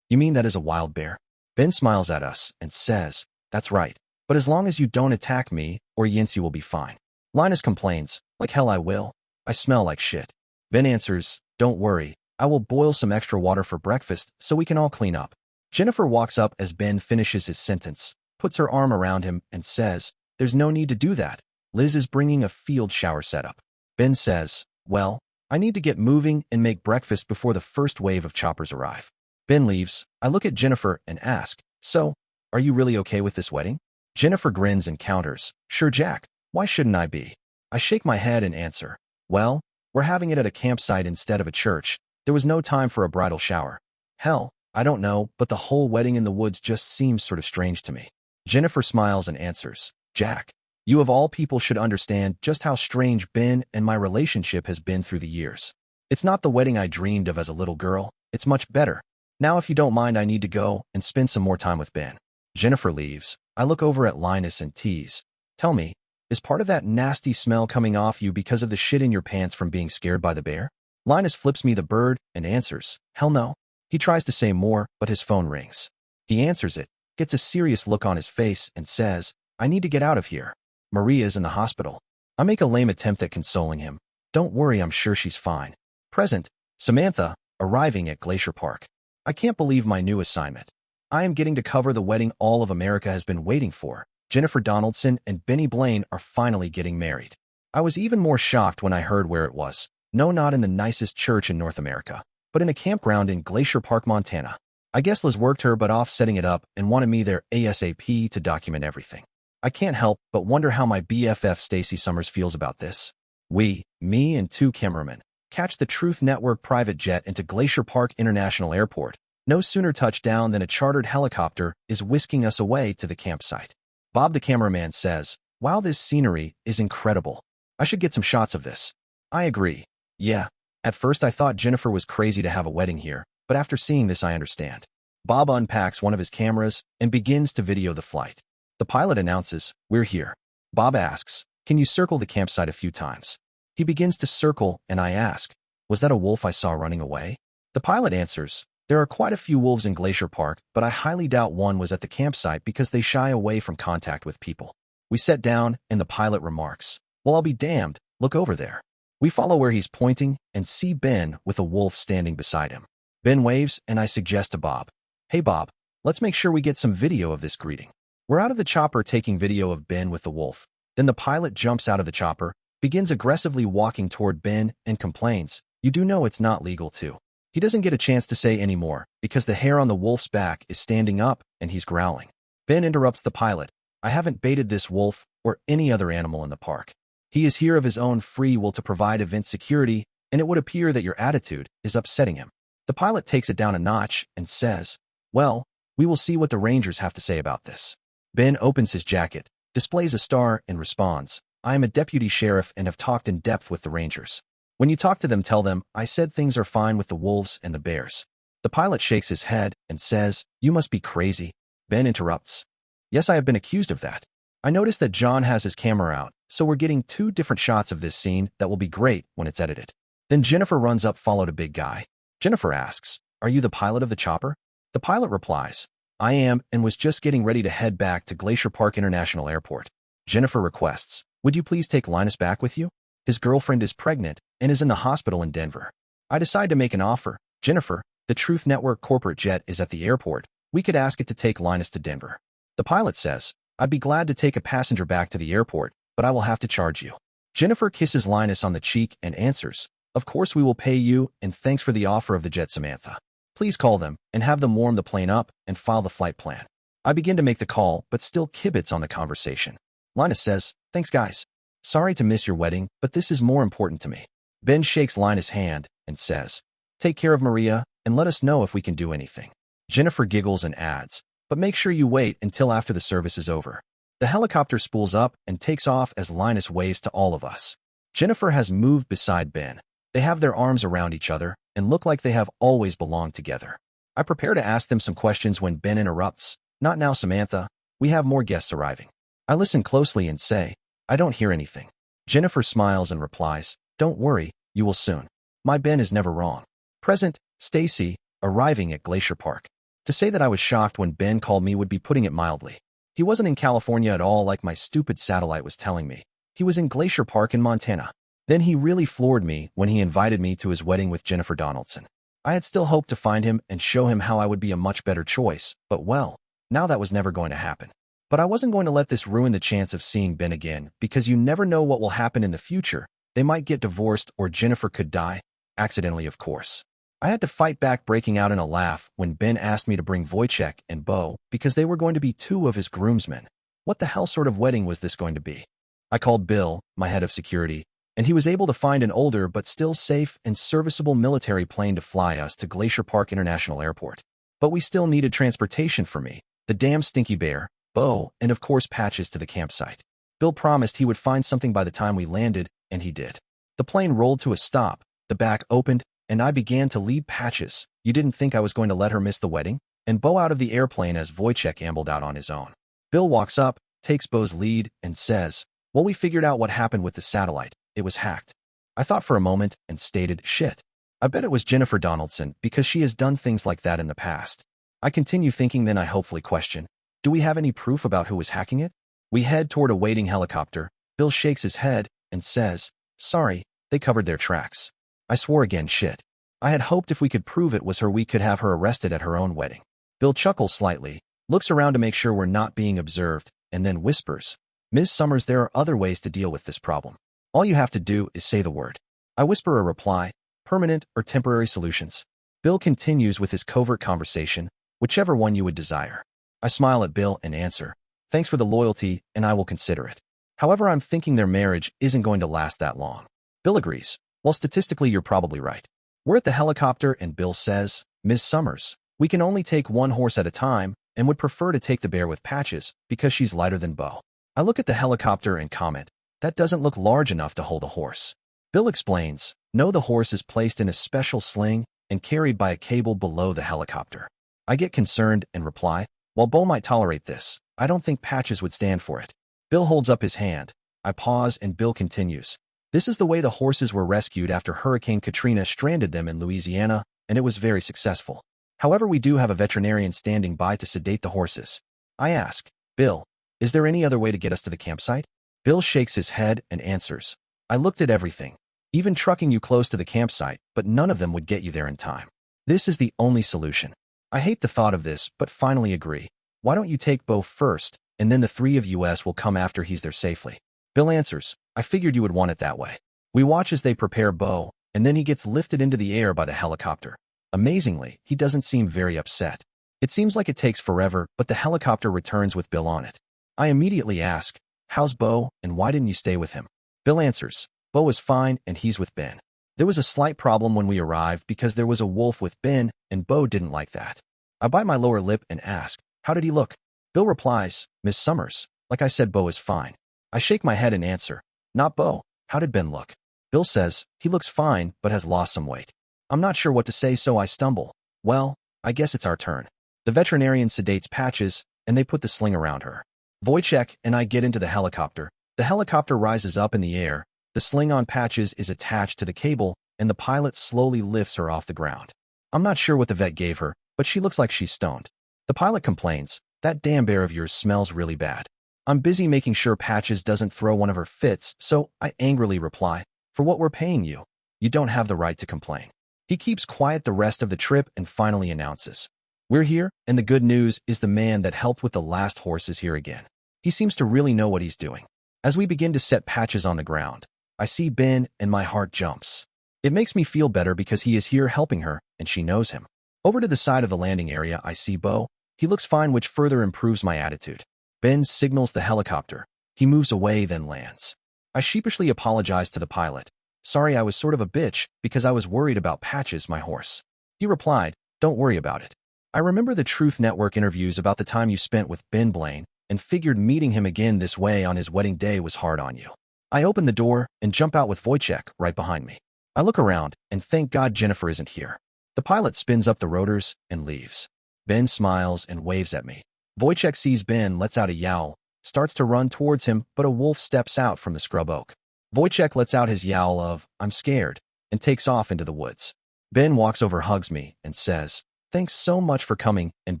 mean that is a wild bear?" Ben smiles at us and says, "That's right. But as long as you don't attack me or Jens, you will be fine." Linus complains, "Like hell I will. I smell like shit." Ben answers, "Don't worry. I will boil some extra water for breakfast so we can all clean up." Jennifer walks up as Ben finishes his sentence, puts her arm around him, and says, "There's no need to do that. Liz is bringing a field shower setup." Ben says, "Well, I need to get moving and make breakfast before the first wave of choppers arrive." Ben leaves. I look at Jennifer and ask, "So, are you really okay with this wedding?" Jennifer grins and counters, "Sure, Jack. Why shouldn't I be?" I shake my head and answer, "Well, we're having it at a campsite instead of a church. There was no time for a bridal shower. Hell, I don't know, but the whole wedding in the woods just seems sort of strange to me." Jennifer smiles and answers, "Jack, you of all people should understand just how strange Ben and my relationship has been through the years. It's not the wedding I dreamed of as a little girl. It's much better. Now, if you don't mind, I need to go and spend some more time with Ben." Jennifer leaves. I look over at Linus and tease, "Tell me, is part of that nasty smell coming off you because of the shit in your pants from being scared by the bear?" Linus flips me the bird and answers, "Hell no." He tries to say more, but his phone rings. He answers it, gets a serious look on his face and says, I need to get out of here. Maria's in the hospital. I make a lame attempt at consoling him. Don't worry, I'm sure she's fine. Present, Samantha, arriving at Glacier Park. I can't believe my new assignment. I am getting to cover the wedding all of America has been waiting for. Jennifer Donaldson and Benny Blaine are finally getting married. I was even more shocked when I heard where it was. No, not in the nicest church in North America, but in a campground in Glacier Park, Montana. I guess Liz worked her butt off setting it up and wanted me there ASAP to document everything. I can't help but wonder how my BFF Stacy Summers feels about this. We, me and 2 cameramen, catch the Truth Network private jet into Glacier Park International Airport. No sooner touched down than a chartered helicopter is whisking us away to the campsite. Bob the cameraman says, wow, this scenery is incredible. I should get some shots of this. I agree. Yeah. At first I thought Jennifer was crazy to have a wedding here, but after seeing this I understand. Bob unpacks one of his cameras and begins to video the flight. The pilot announces, we're here. Bob asks, can you circle the campsite a few times? He begins to circle and I ask, was that a wolf I saw running away? The pilot answers, there are quite a few wolves in Glacier Park, but I highly doubt one was at the campsite because they shy away from contact with people. We sit down and the pilot remarks, well, I'll be damned, look over there. We follow where he's pointing and see Ben with a wolf standing beside him. Ben waves and I suggest to Bob, hey Bob, let's make sure we get some video of this greeting. We're out of the chopper taking video of Ben with the wolf. Then the pilot jumps out of the chopper, begins aggressively walking toward Ben and complains, you do know it's not legal to. He doesn't get a chance to say any more because the hair on the wolf's back is standing up and he's growling. Ben interrupts the pilot. I haven't baited this wolf or any other animal in the park. He is here of his own free will to provide event security, and it would appear that your attitude is upsetting him. The pilot takes it down a notch and says, well, we will see what the Rangers have to say about this. Ben opens his jacket, displays a star, and responds, I am a deputy sheriff and have talked in depth with the Rangers. When you talk to them, tell them I said things are fine with the wolves and the bears. The pilot shakes his head and says, you must be crazy. Ben interrupts. Yes, I have been accused of that. I noticed that John has his camera out, so we're getting 2 different shots of this scene that will be great when it's edited. Then Jennifer runs up followed a big guy. Jennifer asks, are you the pilot of the chopper? The pilot replies, I am and was just getting ready to head back to Glacier Park International Airport. Jennifer requests, would you please take Linus back with you? His girlfriend is pregnant and is in the hospital in Denver. I decide to make an offer. Jennifer, the Truth Network corporate jet is at the airport. We could ask it to take Linus to Denver. The pilot says, I'd be glad to take a passenger back to the airport, but I will have to charge you. Jennifer kisses Linus on the cheek and answers, of course we will pay you and thanks for the offer of the jet, Samantha. Please call them and have them warm the plane up and file the flight plan. I begin to make the call, but still kibitz on the conversation. Linus says, thanks guys. Sorry to miss your wedding, but this is more important to me. Ben shakes Linus' hand and says, take care of Maria and let us know if we can do anything. Jennifer giggles and adds, but make sure you wait until after the service is over. The helicopter spools up and takes off as Linus waves to all of us. Jennifer has moved beside Ben. They have their arms around each other and look like they have always belonged together. I prepare to ask them some questions when Ben interrupts, not now, Samantha. We have more guests arriving. I listen closely and say, I don't hear anything. Jennifer smiles and replies, don't worry, you will soon. My Ben is never wrong. Present, Stacy, arriving at Glacier Park. To say that I was shocked when Ben called me would be putting it mildly. He wasn't in California at all like my stupid satellite was telling me. He was in Glacier Park in Montana. Then he really floored me when he invited me to his wedding with Jennifer Donaldson. I had still hoped to find him and show him how I would be a much better choice, but well, now that was never going to happen. But I wasn't going to let this ruin the chance of seeing Ben again, because you never know what will happen in the future. They might get divorced or Jennifer could die. Accidentally, of course. I had to fight back, breaking out in a laugh when Ben asked me to bring Wojciech and Bo because they were going to be 2 of his groomsmen. What the hell sort of wedding was this going to be? I called Bill, my head of security, and he was able to find an older but still safe and serviceable military plane to fly us to Glacier Park International Airport. But we still needed transportation for me, the damn Stinky Bear, Bo, and of course Patches to the campsite. Bill promised he would find something by the time we landed, and he did. The plane rolled to a stop, the back opened, and I began to lead Patches. You didn't think I was going to let her miss the wedding? And Bo out of the airplane as Wojciech ambled out on his own. Bill walks up, takes Bo's lead, and says, well, we figured out what happened with the satellite. It was hacked. I thought for a moment and stated, shit. I bet it was Jennifer Donaldson because she has done things like that in the past. I continue thinking, then I hopefully question, Do we have any proof about who was hacking it? We head toward a waiting helicopter. Bill shakes his head and says, sorry, they covered their tracks. I swore again, shit. I had hoped if we could prove it was her we could have her arrested at her own wedding. Bill chuckles slightly, looks around to make sure we're not being observed, and then whispers, Ms. Summers, there are other ways to deal with this problem. All you have to do is say the word. I whisper a reply, permanent or temporary solutions. Bill continues with his covert conversation, whichever one you would desire. I smile at Bill and answer, thanks for the loyalty, and I will consider it. However, I'm thinking their marriage isn't going to last that long. Bill agrees. Well, statistically, you're probably right. We're at the helicopter and Bill says, Ms. Summers, we can only take one horse at a time and would prefer to take the bear with patches because she's lighter than Bo. I look at the helicopter and comment, that doesn't look large enough to hold a horse. Bill explains, no, the horse is placed in a special sling and carried by a cable below the helicopter. I get concerned and reply, while Bo might tolerate this, I don't think patches would stand for it. Bill holds up his hand. I pause and Bill continues. This is the way the horses were rescued after Hurricane Katrina stranded them in Louisiana, and it was very successful. However, we do have a veterinarian standing by to sedate the horses. I ask, Bill, is there any other way to get us to the campsite? Bill shakes his head and answers, I looked at everything, even trucking you close to the campsite, but none of them would get you there in time. This is the only solution. I hate the thought of this, but finally agree. Why don't you take Bo first, and then the three of us will come after he's there safely? Bill answers, I figured you would want it that way. We watch as they prepare Bo, and then he gets lifted into the air by the helicopter. Amazingly, he doesn't seem very upset. It seems like it takes forever, but the helicopter returns with Bill on it. I immediately ask, how's Bo, and why didn't you stay with him? Bill answers, Bo is fine and he's with Ben. There was a slight problem when we arrived because there was a wolf with Ben, and Bo didn't like that. I bite my lower lip and ask, how did he look? Bill replies, Miss Summers, like I said, Bo is fine. I shake my head and answer, not Bo. How did Ben look? Bill says, he looks fine, but has lost some weight. I'm not sure what to say, so I stumble. Well, I guess it's our turn. The veterinarian sedates Patches, and they put the sling around her. Wojciech and I get into the helicopter. The helicopter rises up in the air. The sling on Patches is attached to the cable, and the pilot slowly lifts her off the ground. I'm not sure what the vet gave her, but she looks like she's stoned. The pilot complains, that damn bear of yours smells really bad. I'm busy making sure Patches doesn't throw one of her fits, so I angrily reply, for what we're paying you, you don't have the right to complain. He keeps quiet the rest of the trip and finally announces, we're here, and the good news is the man that helped with the last horse is here again. He seems to really know what he's doing. As we begin to set Patches on the ground, I see Ben and my heart jumps. It makes me feel better because he is here helping her, and she knows him. Over to the side of the landing area, I see Bo. He looks fine, which further improves my attitude. Ben signals the helicopter. He moves away, then lands. I sheepishly apologize to the pilot. Sorry, I was sort of a bitch because I was worried about Patches, my horse. He replied, don't worry about it. I remember the Truth Network interviews about the time you spent with Ben Blaine and figured meeting him again this way on his wedding day was hard on you. I open the door and jump out with Wojciech right behind me. I look around and thank God Jennifer isn't here. The pilot spins up the rotors and leaves. Ben smiles and waves at me. Wojciech sees Ben, lets out a yowl, starts to run towards him, but a wolf steps out from the scrub oak. Wojciech lets out his yowl of, I'm scared, and takes off into the woods. Ben walks over, hugs me, and says, thanks so much for coming and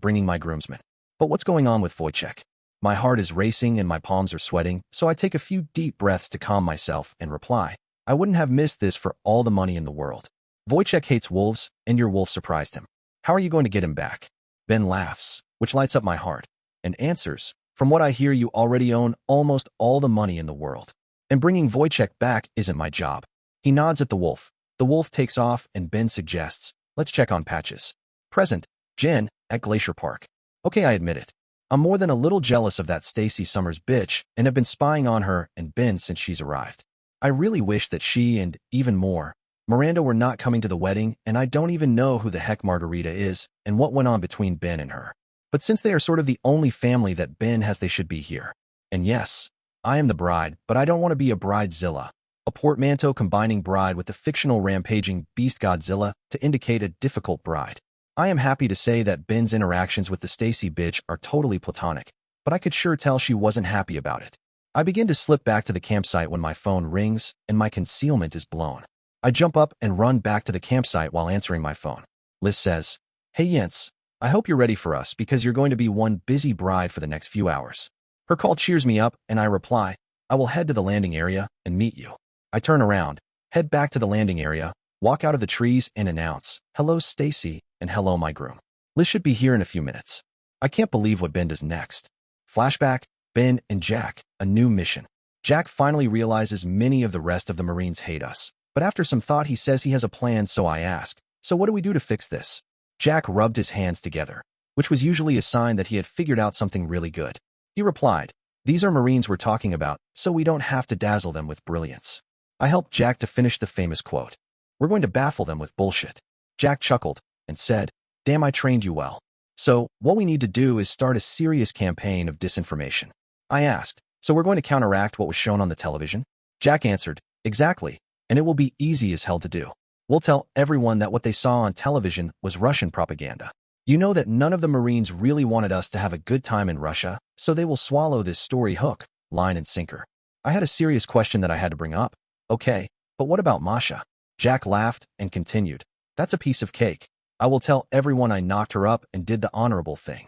bringing my groomsmen. But what's going on with Wojciech? My heart is racing and my palms are sweating, so I take a few deep breaths to calm myself and reply, I wouldn't have missed this for all the money in the world. Wojciech hates wolves, and your wolf surprised him. How are you going to get him back? Ben laughs, which lights up my heart, and answers, from what I hear, you already own almost all the money in the world. And bringing Wojciech back isn't my job. He nods at the wolf. The wolf takes off, and Ben suggests, let's check on Patches. Present, Jen, at Glacier Park. Okay, I admit it. I'm more than a little jealous of that Stacy Summers bitch and have been spying on her and Ben since she's arrived. I really wish that she and, even more, Miranda were not coming to the wedding, and I don't even know who the heck Margarita is and what went on between Ben and her. But since they are sort of the only family that Ben has, they should be here. And yes, I am the bride, but I don't want to be a bridezilla, a portmanteau combining bride with the fictional rampaging beast Godzilla to indicate a difficult bride. I am happy to say that Ben's interactions with the Stacy bitch are totally platonic, but I could sure tell she wasn't happy about it. I begin to slip back to the campsite when my phone rings and my concealment is blown. I jump up and run back to the campsite while answering my phone. Liz says, hey Jens, I hope you're ready for us because you're going to be one busy bride for the next few hours. Her call cheers me up, and I reply, I will head to the landing area and meet you. I turn around, head back to the landing area, walk out of the trees, and announce, hello, Stacy, and hello, my groom. Liz should be here in a few minutes. I can't believe what Ben does next. Flashback, Ben and Jack, a new mission. Jack finally realizes many of the rest of the Marines hate us, but after some thought he says he has a plan, so I ask, so what do we do to fix this? Jack rubbed his hands together, which was usually a sign that he had figured out something really good. He replied, these are Marines we're talking about, so we don't have to dazzle them with brilliance. I helped Jack to finish the famous quote. We're going to baffle them with bullshit. Jack chuckled and said, damn, I trained you well. So, what we need to do is start a serious campaign of disinformation. I asked, so we're going to counteract what was shown on the television? Jack answered, exactly, and it will be easy as hell to do. We'll tell everyone that what they saw on television was Russian propaganda. You know that none of the Marines really wanted us to have a good time in Russia, so they will swallow this story hook, line, and sinker. I had a serious question that I had to bring up. Okay, but what about Masha? Jack laughed and continued, that's a piece of cake. I will tell everyone I knocked her up and did the honorable thing.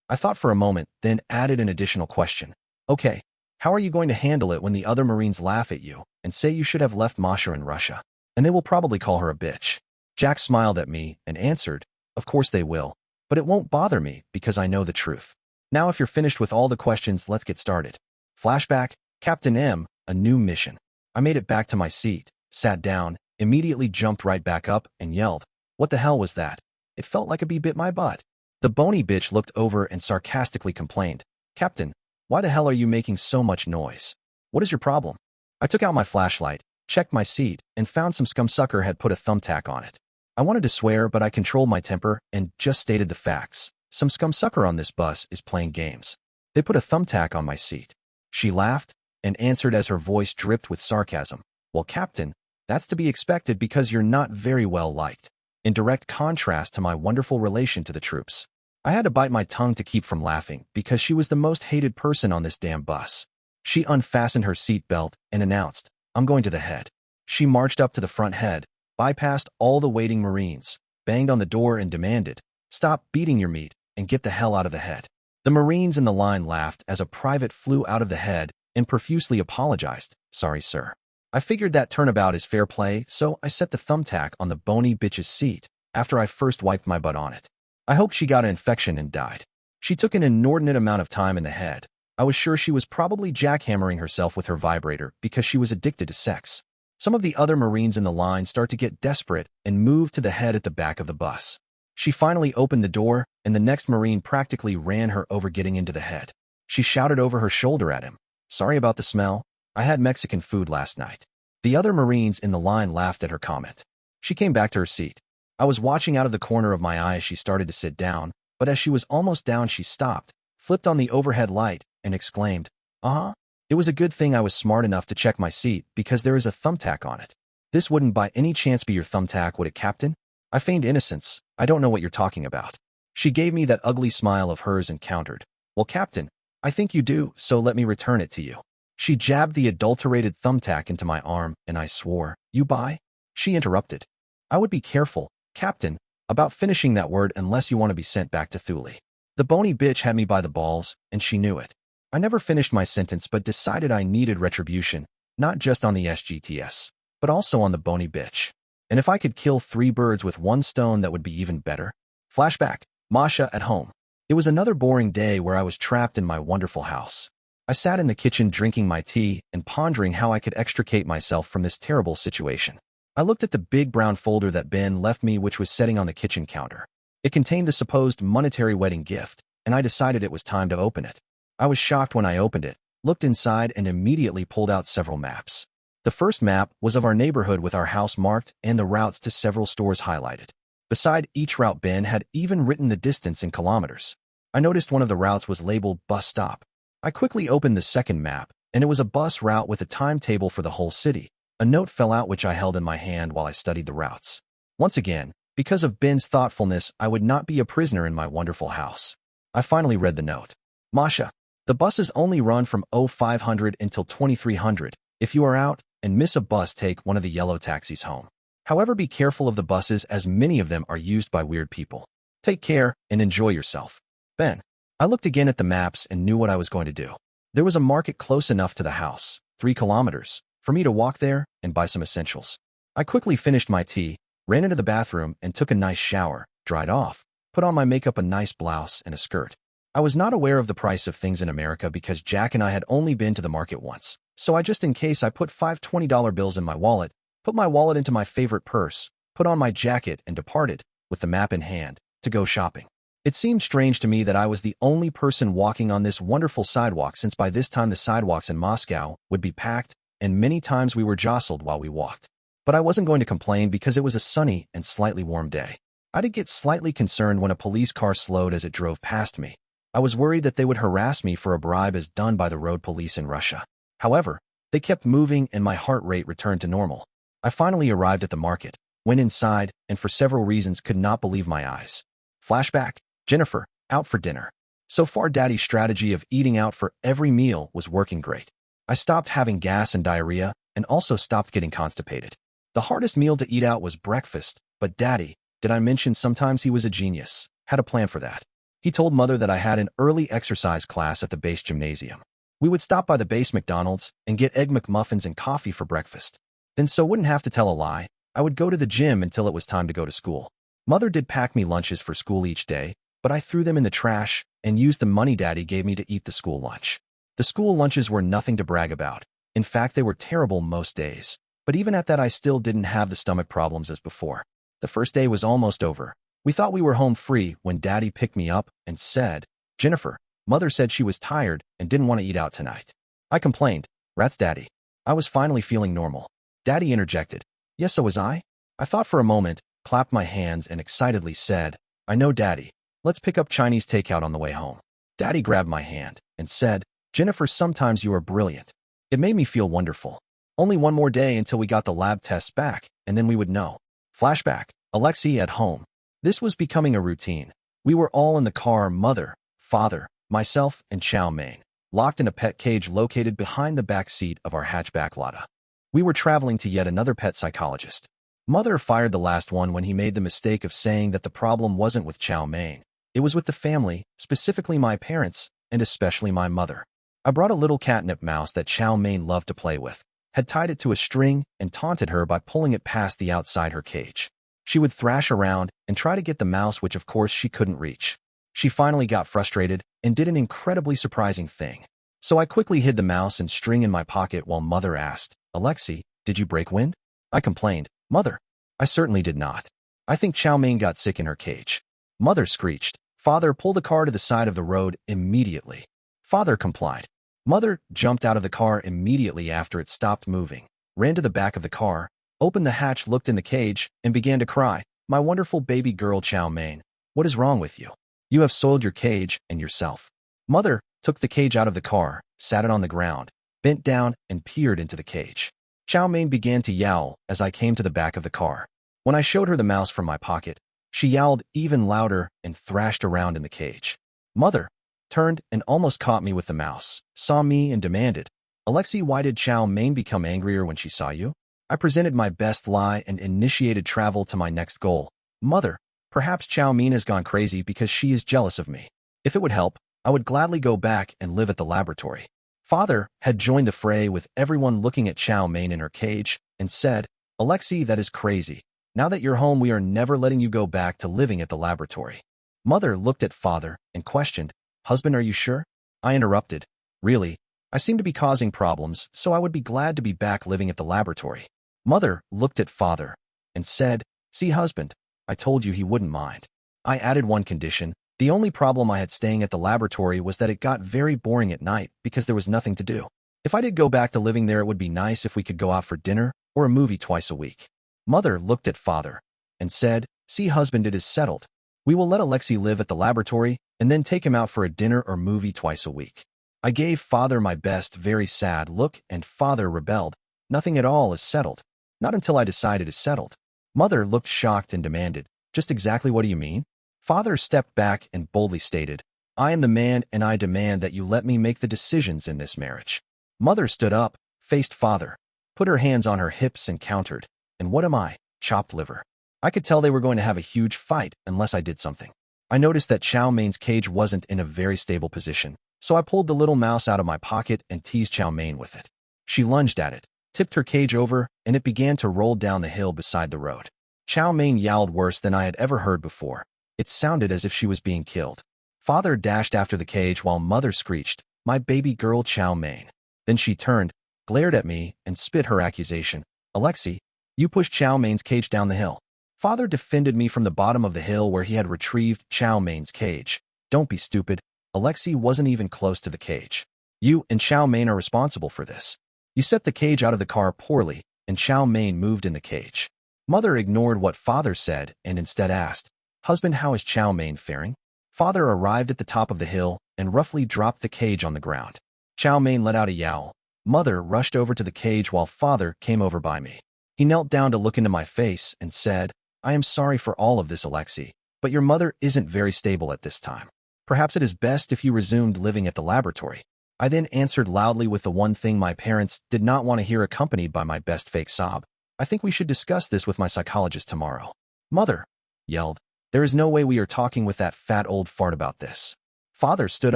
I thought for a moment, then added an additional question. Okay, how are you going to handle it when the other Marines laugh at you and say you should have left Masha in Russia? And they will probably call her a bitch. Jack smiled at me and answered, of course they will, but it won't bother me because I know the truth. Now if you're finished with all the questions, let's get started. Flashback, Captain M, a new mission. I made it back to my seat, sat down, immediately jumped right back up and yelled, what the hell was that? It felt like a bee bit my butt. The bony bitch looked over and sarcastically complained, Captain, why the hell are you making so much noise? What is your problem? I took out my flashlight, checked my seat, and found some scumsucker had put a thumbtack on it. I wanted to swear, but I controlled my temper and just stated the facts. Some scumsucker on this bus is playing games. They put a thumbtack on my seat. She laughed and answered as her voice dripped with sarcasm. Well, Captain, that's to be expected because you're not very well liked. In direct contrast to my wonderful relation to the troops. I had to bite my tongue to keep from laughing because she was the most hated person on this damn bus. She unfastened her seat belt and announced, I'm going to the head. She marched up to the front head, bypassed all the waiting Marines, banged on the door and demanded, stop beating your meat and get the hell out of the head. The Marines in the line laughed as a private flew out of the head and profusely apologized, sorry sir. I figured that turnabout is fair play, so I set the thumbtack on the bony bitch's seat after I first wiped my butt on it. I hoped she got an infection and died. She took an inordinate amount of time in the head. I was sure she was probably jackhammering herself with her vibrator because she was addicted to sex. Some of the other Marines in the line start to get desperate and move to the head at the back of the bus. She finally opened the door, and the next Marine practically ran her over getting into the head. She shouted over her shoulder at him, sorry about the smell. I had Mexican food last night. The other Marines in the line laughed at her comment. She came back to her seat. I was watching out of the corner of my eye as she started to sit down, but as she was almost down she stopped, flipped on the overhead light, and exclaimed, It was a good thing I was smart enough to check my seat because there is a thumbtack on it. This wouldn't by any chance be your thumbtack, would it, Captain? I feigned innocence. I don't know what you're talking about. She gave me that ugly smile of hers and countered, well, Captain, I think you do, so let me return it to you. She jabbed the adulterated thumbtack into my arm, and I swore, you buy? She interrupted. I would be careful, Captain, about finishing that word unless you want to be sent back to Thule. The bony bitch had me by the balls, and she knew it. I never finished my sentence but decided I needed retribution, not just on the SGTS, but also on the bony bitch. And if I could kill 3 birds with 1 stone, that would be even better. Flashback, Masha at home. It was another boring day where I was trapped in my wonderful house. I sat in the kitchen drinking my tea and pondering how I could extricate myself from this terrible situation. I looked at the big brown folder that Ben left me, which was sitting on the kitchen counter. It contained the supposed monetary wedding gift, and I decided it was time to open it. I was shocked when I opened it, looked inside, and immediately pulled out several maps. The first map was of our neighborhood with our house marked and the routes to several stores highlighted. Beside each route, Ben had even written the distance in kilometers. I noticed one of the routes was labeled bus stop. I quickly opened the second map, and it was a bus route with a timetable for the whole city. A note fell out which I held in my hand while I studied the routes. Once again, because of Ben's thoughtfulness, I would not be a prisoner in my wonderful house. I finally read the note. Masha, the buses only run from 0500 until 2300. If you are out and miss a bus, take one of the yellow taxis home. However, be careful of the buses as many of them are used by weird people. Take care and enjoy yourself. Ben. I looked again at the maps and knew what I was going to do. There was a market close enough to the house, 3 kilometers, for me to walk there and buy some essentials. I quickly finished my tea, ran into the bathroom and took a nice shower, dried off, put on my makeup, a nice blouse and a skirt. I was not aware of the price of things in America because Jack and I had only been to the market once. So I just in case I put 5 $20 bills in my wallet, put my wallet into my favorite purse, put on my jacket and departed, with the map in hand, to go shopping. It seemed strange to me that I was the only person walking on this wonderful sidewalk, since by this time the sidewalks in Moscow would be packed and many times we were jostled while we walked. But I wasn't going to complain because it was a sunny and slightly warm day. I did get slightly concerned when a police car slowed as it drove past me. I was worried that they would harass me for a bribe as done by the road police in Russia. However, they kept moving and my heart rate returned to normal. I finally arrived at the market, went inside, and for several reasons could not believe my eyes. Flashback, Jennifer, out for dinner. So far Daddy's strategy of eating out for every meal was working great. I stopped having gas and diarrhea and also stopped getting constipated. The hardest meal to eat out was breakfast, but Daddy, did I mention sometimes he was a genius, had a plan for that. He told Mother that I had an early exercise class at the base gymnasium. We would stop by the base McDonald's and get Egg McMuffins and coffee for breakfast. Then so wouldn't have to tell a lie, I would go to the gym until it was time to go to school. Mother did pack me lunches for school each day, but I threw them in the trash and used the money Daddy gave me to eat the school lunch. The school lunches were nothing to brag about. In fact, they were terrible most days. But even at that, I still didn't have the stomach problems as before. The first day was almost over. We thought we were home free when Daddy picked me up and said, "Jennifer, Mother said she was tired and didn't want to eat out tonight." I complained, "Rats, Daddy." I was finally feeling normal. Daddy interjected, "Yes, so was I." I thought for a moment, clapped my hands and excitedly said, "I know, Daddy. Let's pick up Chinese takeout on the way home." Daddy grabbed my hand and said, "Jennifer, sometimes you are brilliant." It made me feel wonderful. Only one more day until we got the lab tests back, and then we would know. Flashback, Alexei at home. This was becoming a routine. We were all in the car, Mother, Father, myself, and Chow Mein, locked in a pet cage located behind the back seat of our hatchback Lada. We were traveling to yet another pet psychologist. Mother fired the last one when he made the mistake of saying that the problem wasn't with Chow Mein. It was with the family, specifically my parents, and especially my mother. I brought a little catnip mouse that Chow Mein loved to play with, had tied it to a string, and taunted her by pulling it past the outside her cage. She would thrash around and try to get the mouse, which of course she couldn't reach. She finally got frustrated and did an incredibly surprising thing. So I quickly hid the mouse and string in my pocket while Mother asked, "Alexei, did you break wind?" I complained, "Mother, I certainly did not. I think Chow Mein got sick in her cage." Mother screeched, "Father, pull the car to the side of the road immediately." Father complied. Mother jumped out of the car immediately after it stopped moving, ran to the back of the car, opened the hatch, looked in the cage, and began to cry. "My wonderful baby girl Chow Mein, what is wrong with you? You have soiled your cage and yourself." Mother took the cage out of the car, sat it on the ground, bent down, and peered into the cage. Chow Mein began to yowl as I came to the back of the car. When I showed her the mouse from my pocket, she yowled even louder and thrashed around in the cage. Mother turned and almost caught me with the mouse, saw me and demanded, "Alexei, why did Chow Mein become angrier when she saw you?" I presented my best lie and initiated travel to my next goal. "Mother, perhaps Chow Mein has gone crazy because she is jealous of me. If it would help, I would gladly go back and live at the laboratory." Father had joined the fray with everyone looking at Chow Mein in her cage and said, "Alexei, that is crazy. Now that you're home, we are never letting you go back to living at the laboratory." Mother looked at Father and questioned, "Husband, are you sure?" I interrupted, "Really, I seem to be causing problems, so I would be glad to be back living at the laboratory." Mother looked at Father and said, "See, husband, I told you he wouldn't mind." I added one condition. The only problem I had staying at the laboratory was that it got very boring at night because there was nothing to do. If I did go back to living there, it would be nice if we could go out for dinner or a movie twice a week. Mother looked at Father and said, "See, husband, it is settled. We will let Alexei live at the laboratory and then take him out for a dinner or movie twice a week." I gave Father my best, very sad look, and Father rebelled. "Nothing at all is settled. Not until I decide it is settled." Mother looked shocked and demanded, "Just exactly what do you mean?" Father stepped back and boldly stated, "I am the man and I demand that you let me make the decisions in this marriage." Mother stood up, faced Father, put her hands on her hips and countered, "And what am I? Chopped liver?" I could tell they were going to have a huge fight unless I did something. I noticed that Chow Main's cage wasn't in a very stable position, so I pulled the little mouse out of my pocket and teased Chow Mein with it. She lunged at it, tipped her cage over, and it began to roll down the hill beside the road. Chow Mein yowled worse than I had ever heard before. It sounded as if she was being killed. Father dashed after the cage while Mother screeched, "My baby girl Chow Mein." Then she turned, glared at me, and spit her accusation. "Alexei, you pushed Chow Main's cage down the hill." Father defended me from the bottom of the hill where he had retrieved Chow Main's cage. "Don't be stupid. Alexei wasn't even close to the cage. You and Chow Mein are responsible for this. You set the cage out of the car poorly, and Chow Mein moved in the cage." Mother ignored what Father said and instead asked, "Husband, how is Chow Mein faring?" Father arrived at the top of the hill and roughly dropped the cage on the ground. Chow Mein let out a yowl. Mother rushed over to the cage while Father came over by me. He knelt down to look into my face and said, "I am sorry for all of this, Alexei, but your mother isn't very stable at this time. Perhaps it is best if you resumed living at the laboratory." I then answered loudly with the one thing my parents did not want to hear, accompanied by my best fake sob. "I think we should discuss this with my psychologist tomorrow." "Mother," yelled, "there is no way we are talking with that fat old fart about this." Father stood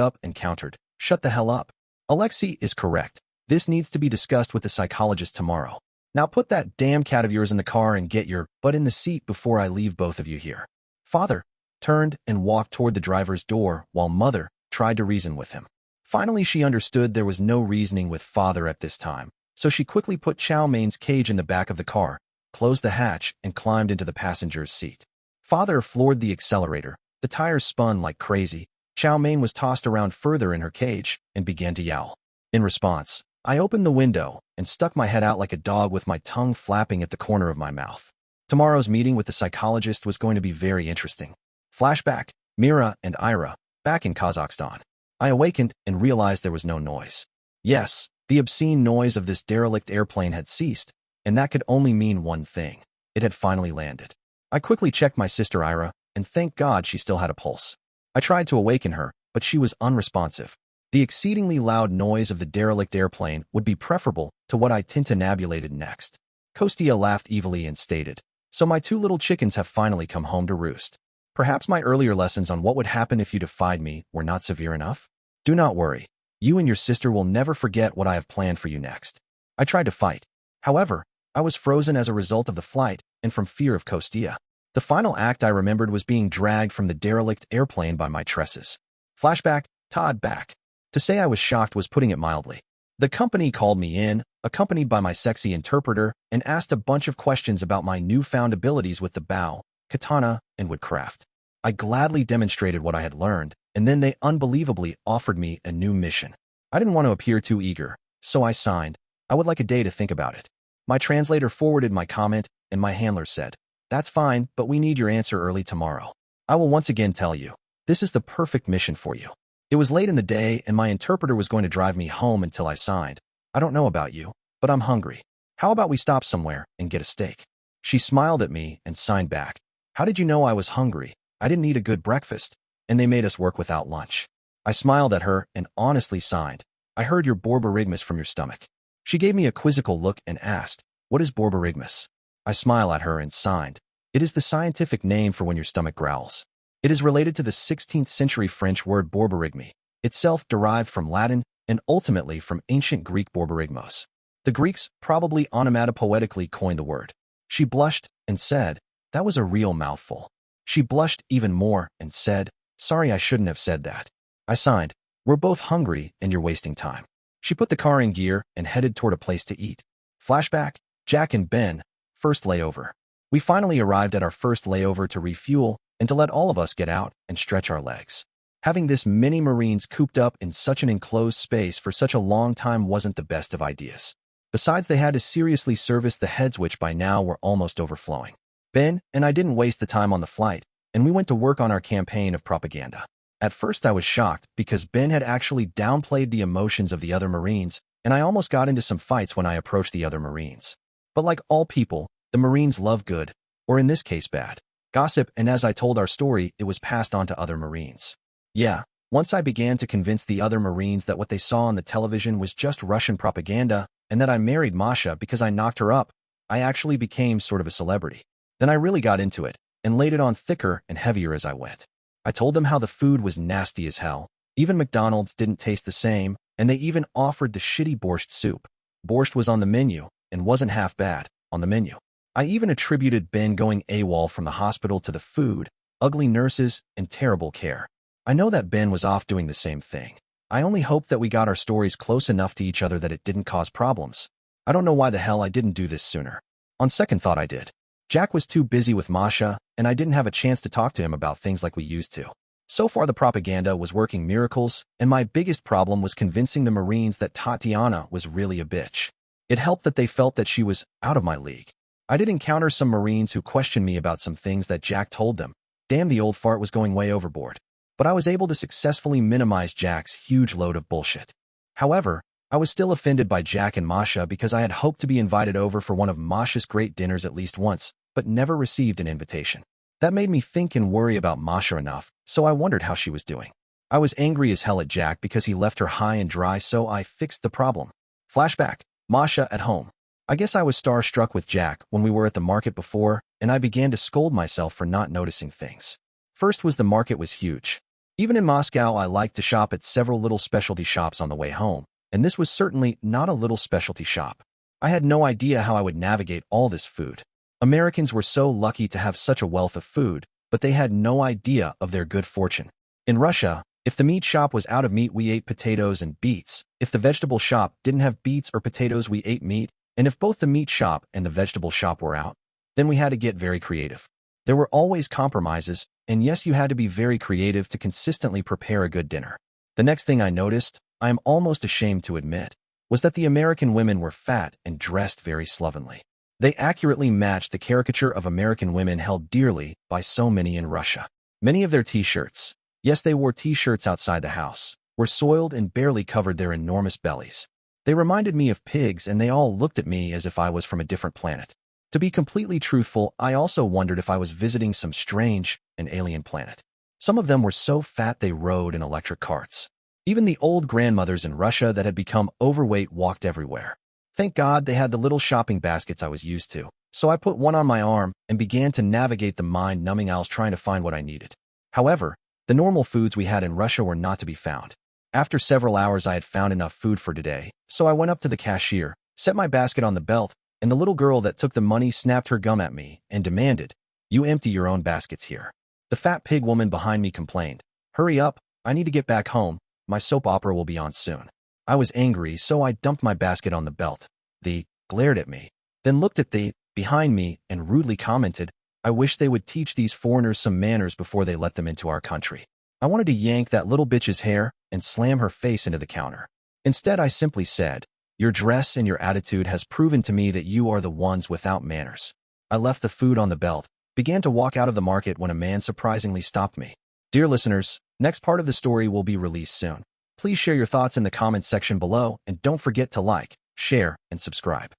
up and countered, "Shut the hell up. Alexei is correct. This needs to be discussed with the psychologist tomorrow. Now put that damn cat of yours in the car and get your butt in the seat before I leave both of you here." Father turned and walked toward the driver's door while Mother tried to reason with him. Finally, she understood there was no reasoning with Father at this time, so she quickly put Chow Main's cage in the back of the car, closed the hatch, and climbed into the passenger's seat. Father floored the accelerator. The tires spun like crazy. Chow Mein was tossed around further in her cage and began to yowl. In response, I opened the window and stuck my head out like a dog with my tongue flapping at the corner of my mouth. Tomorrow's meeting with the psychologist was going to be very interesting. Flashback, Mira and Ira, back in Kazakhstan. I awakened and realized there was no noise. Yes, the obscene noise of this derelict airplane had ceased, and that could only mean one thing. It had finally landed. I quickly checked my sister Ira, and thank God she still had a pulse. I tried to awaken her, but she was unresponsive. The exceedingly loud noise of the derelict airplane would be preferable to what I tintinnabulated next. Kostia laughed evilly and stated, "So my two little chickens have finally come home to roost. Perhaps my earlier lessons on what would happen if you defied me were not severe enough? Do not worry. You and your sister will never forget what I have planned for you next." I tried to fight. However, I was frozen as a result of the flight and from fear of Kostia. The final act I remembered was being dragged from the derelict airplane by my tresses. Flashback, Todd back. To say I was shocked was putting it mildly. The company called me in, accompanied by my sexy interpreter, and asked a bunch of questions about my newfound abilities with the bow, katana, and woodcraft. I gladly demonstrated what I had learned, and then they unbelievably offered me a new mission. I didn't want to appear too eager, so I signed, "I would like a day to think about it." My translator forwarded my comment, and my handler said, "That's fine, but we need your answer early tomorrow. I will once again tell you, this is the perfect mission for you." It was late in the day, and my interpreter was going to drive me home until I signed. "I don't know about you, but I'm hungry. How about we stop somewhere and get a steak?" She smiled at me and signed back, "How did you know I was hungry? I didn't eat a good breakfast, and they made us work without lunch." I smiled at her and honestly signed, "I heard your borborygmus from your stomach." She gave me a quizzical look and asked, "What is borborygmus?" I smiled at her and signed, "It is the scientific name for when your stomach growls." It is related to the 16th century French word borborygmi, itself derived from Latin and ultimately from ancient Greek borborygmos. The Greeks probably onomatopoetically coined the word. She blushed and said, "That was a real mouthful." She blushed even more and said, "Sorry, I shouldn't have said that." I signed, "We're both hungry and you're wasting time." She put the car in gear and headed toward a place to eat. Flashback, Jack and Ben, first layover. We finally arrived at our first layover to refuel and to let all of us get out and stretch our legs. Having this many Marines cooped up in such an enclosed space for such a long time wasn't the best of ideas. Besides, they had to seriously service the heads, which by now were almost overflowing. Ben and I didn't waste the time on the flight, and we went to work on our campaign of propaganda. At first I was shocked because Ben had actually downplayed the emotions of the other Marines, and I almost got into some fights when I approached the other Marines. But like all people, the Marines love good, or in this case bad, gossip, and as I told our story, it was passed on to other Marines. Yeah, once I began to convince the other Marines that what they saw on the television was just Russian propaganda, and that I married Masha because I knocked her up, I actually became sort of a celebrity. Then I really got into it, and laid it on thicker and heavier as I went. I told them how the food was nasty as hell. Even McDonald's didn't taste the same, and they even offered the shitty borscht soup. Borscht was on the menu, and wasn't half bad, on the menu. I even attributed Ben going AWOL from the hospital to the food, ugly nurses, and terrible care. I know that Ben was off doing the same thing. I only hope that we got our stories close enough to each other that it didn't cause problems. I don't know why the hell I didn't do this sooner. On second thought, I did. Jack was too busy with Masha, and I didn't have a chance to talk to him about things like we used to. So far, the propaganda was working miracles, and my biggest problem was convincing the Marines that Tatiana was really a bitch. It helped that they felt that she was out of my league. I did encounter some Marines who questioned me about some things that Jack told them. Damn, the old fart was going way overboard. But I was able to successfully minimize Jack's huge load of bullshit. However, I was still offended by Jack and Masha because I had hoped to be invited over for one of Masha's great dinners at least once, but never received an invitation. That made me think and worry about Masha enough, so I wondered how she was doing. I was angry as hell at Jack because he left her high and dry, so I fixed the problem. Flashback, Masha at home. I guess I was starstruck with Jack when we were at the market before, and I began to scold myself for not noticing things. First was the market was huge. Even in Moscow, I liked to shop at several little specialty shops on the way home, and this was certainly not a little specialty shop. I had no idea how I would navigate all this food. Americans were so lucky to have such a wealth of food, but they had no idea of their good fortune. In Russia, if the meat shop was out of meat, we ate potatoes and beets. If the vegetable shop didn't have beets or potatoes, we ate meat. And if both the meat shop and the vegetable shop were out, then we had to get very creative. There were always compromises, and yes, you had to be very creative to consistently prepare a good dinner. The next thing I noticed, I am almost ashamed to admit, was that the American women were fat and dressed very slovenly. They accurately matched the caricature of American women held dearly by so many in Russia. Many of their t-shirts, yes, they wore t-shirts outside the house, were soiled and barely covered their enormous bellies. They reminded me of pigs, and they all looked at me as if I was from a different planet. To be completely truthful, I also wondered if I was visiting some strange and alien planet. Some of them were so fat they rode in electric carts. Even the old grandmothers in Russia that had become overweight walked everywhere. Thank God they had the little shopping baskets I was used to, so I put one on my arm and began to navigate the mind-numbing aisles trying to find what I needed. However, the normal foods we had in Russia were not to be found. After several hours, I had found enough food for today, so I went up to the cashier, set my basket on the belt, and the little girl that took the money snapped her gum at me and demanded, "You empty your own baskets here." The fat pig woman behind me complained, "Hurry up, I need to get back home, my soap opera will be on soon." I was angry, so I dumped my basket on the belt. The glared at me, then looked at the behind me and rudely commented, "I wish they would teach these foreigners some manners before they let them into our country." I wanted to yank that little bitch's hair and slam her face into the counter. Instead, I simply said, "Your dress and your attitude has proven to me that you are the ones without manners." I left the food on the belt, began to walk out of the market when a man surprisingly stopped me. Dear listeners, next part of the story will be released soon. Please share your thoughts in the comments section below, and don't forget to like, share, and subscribe.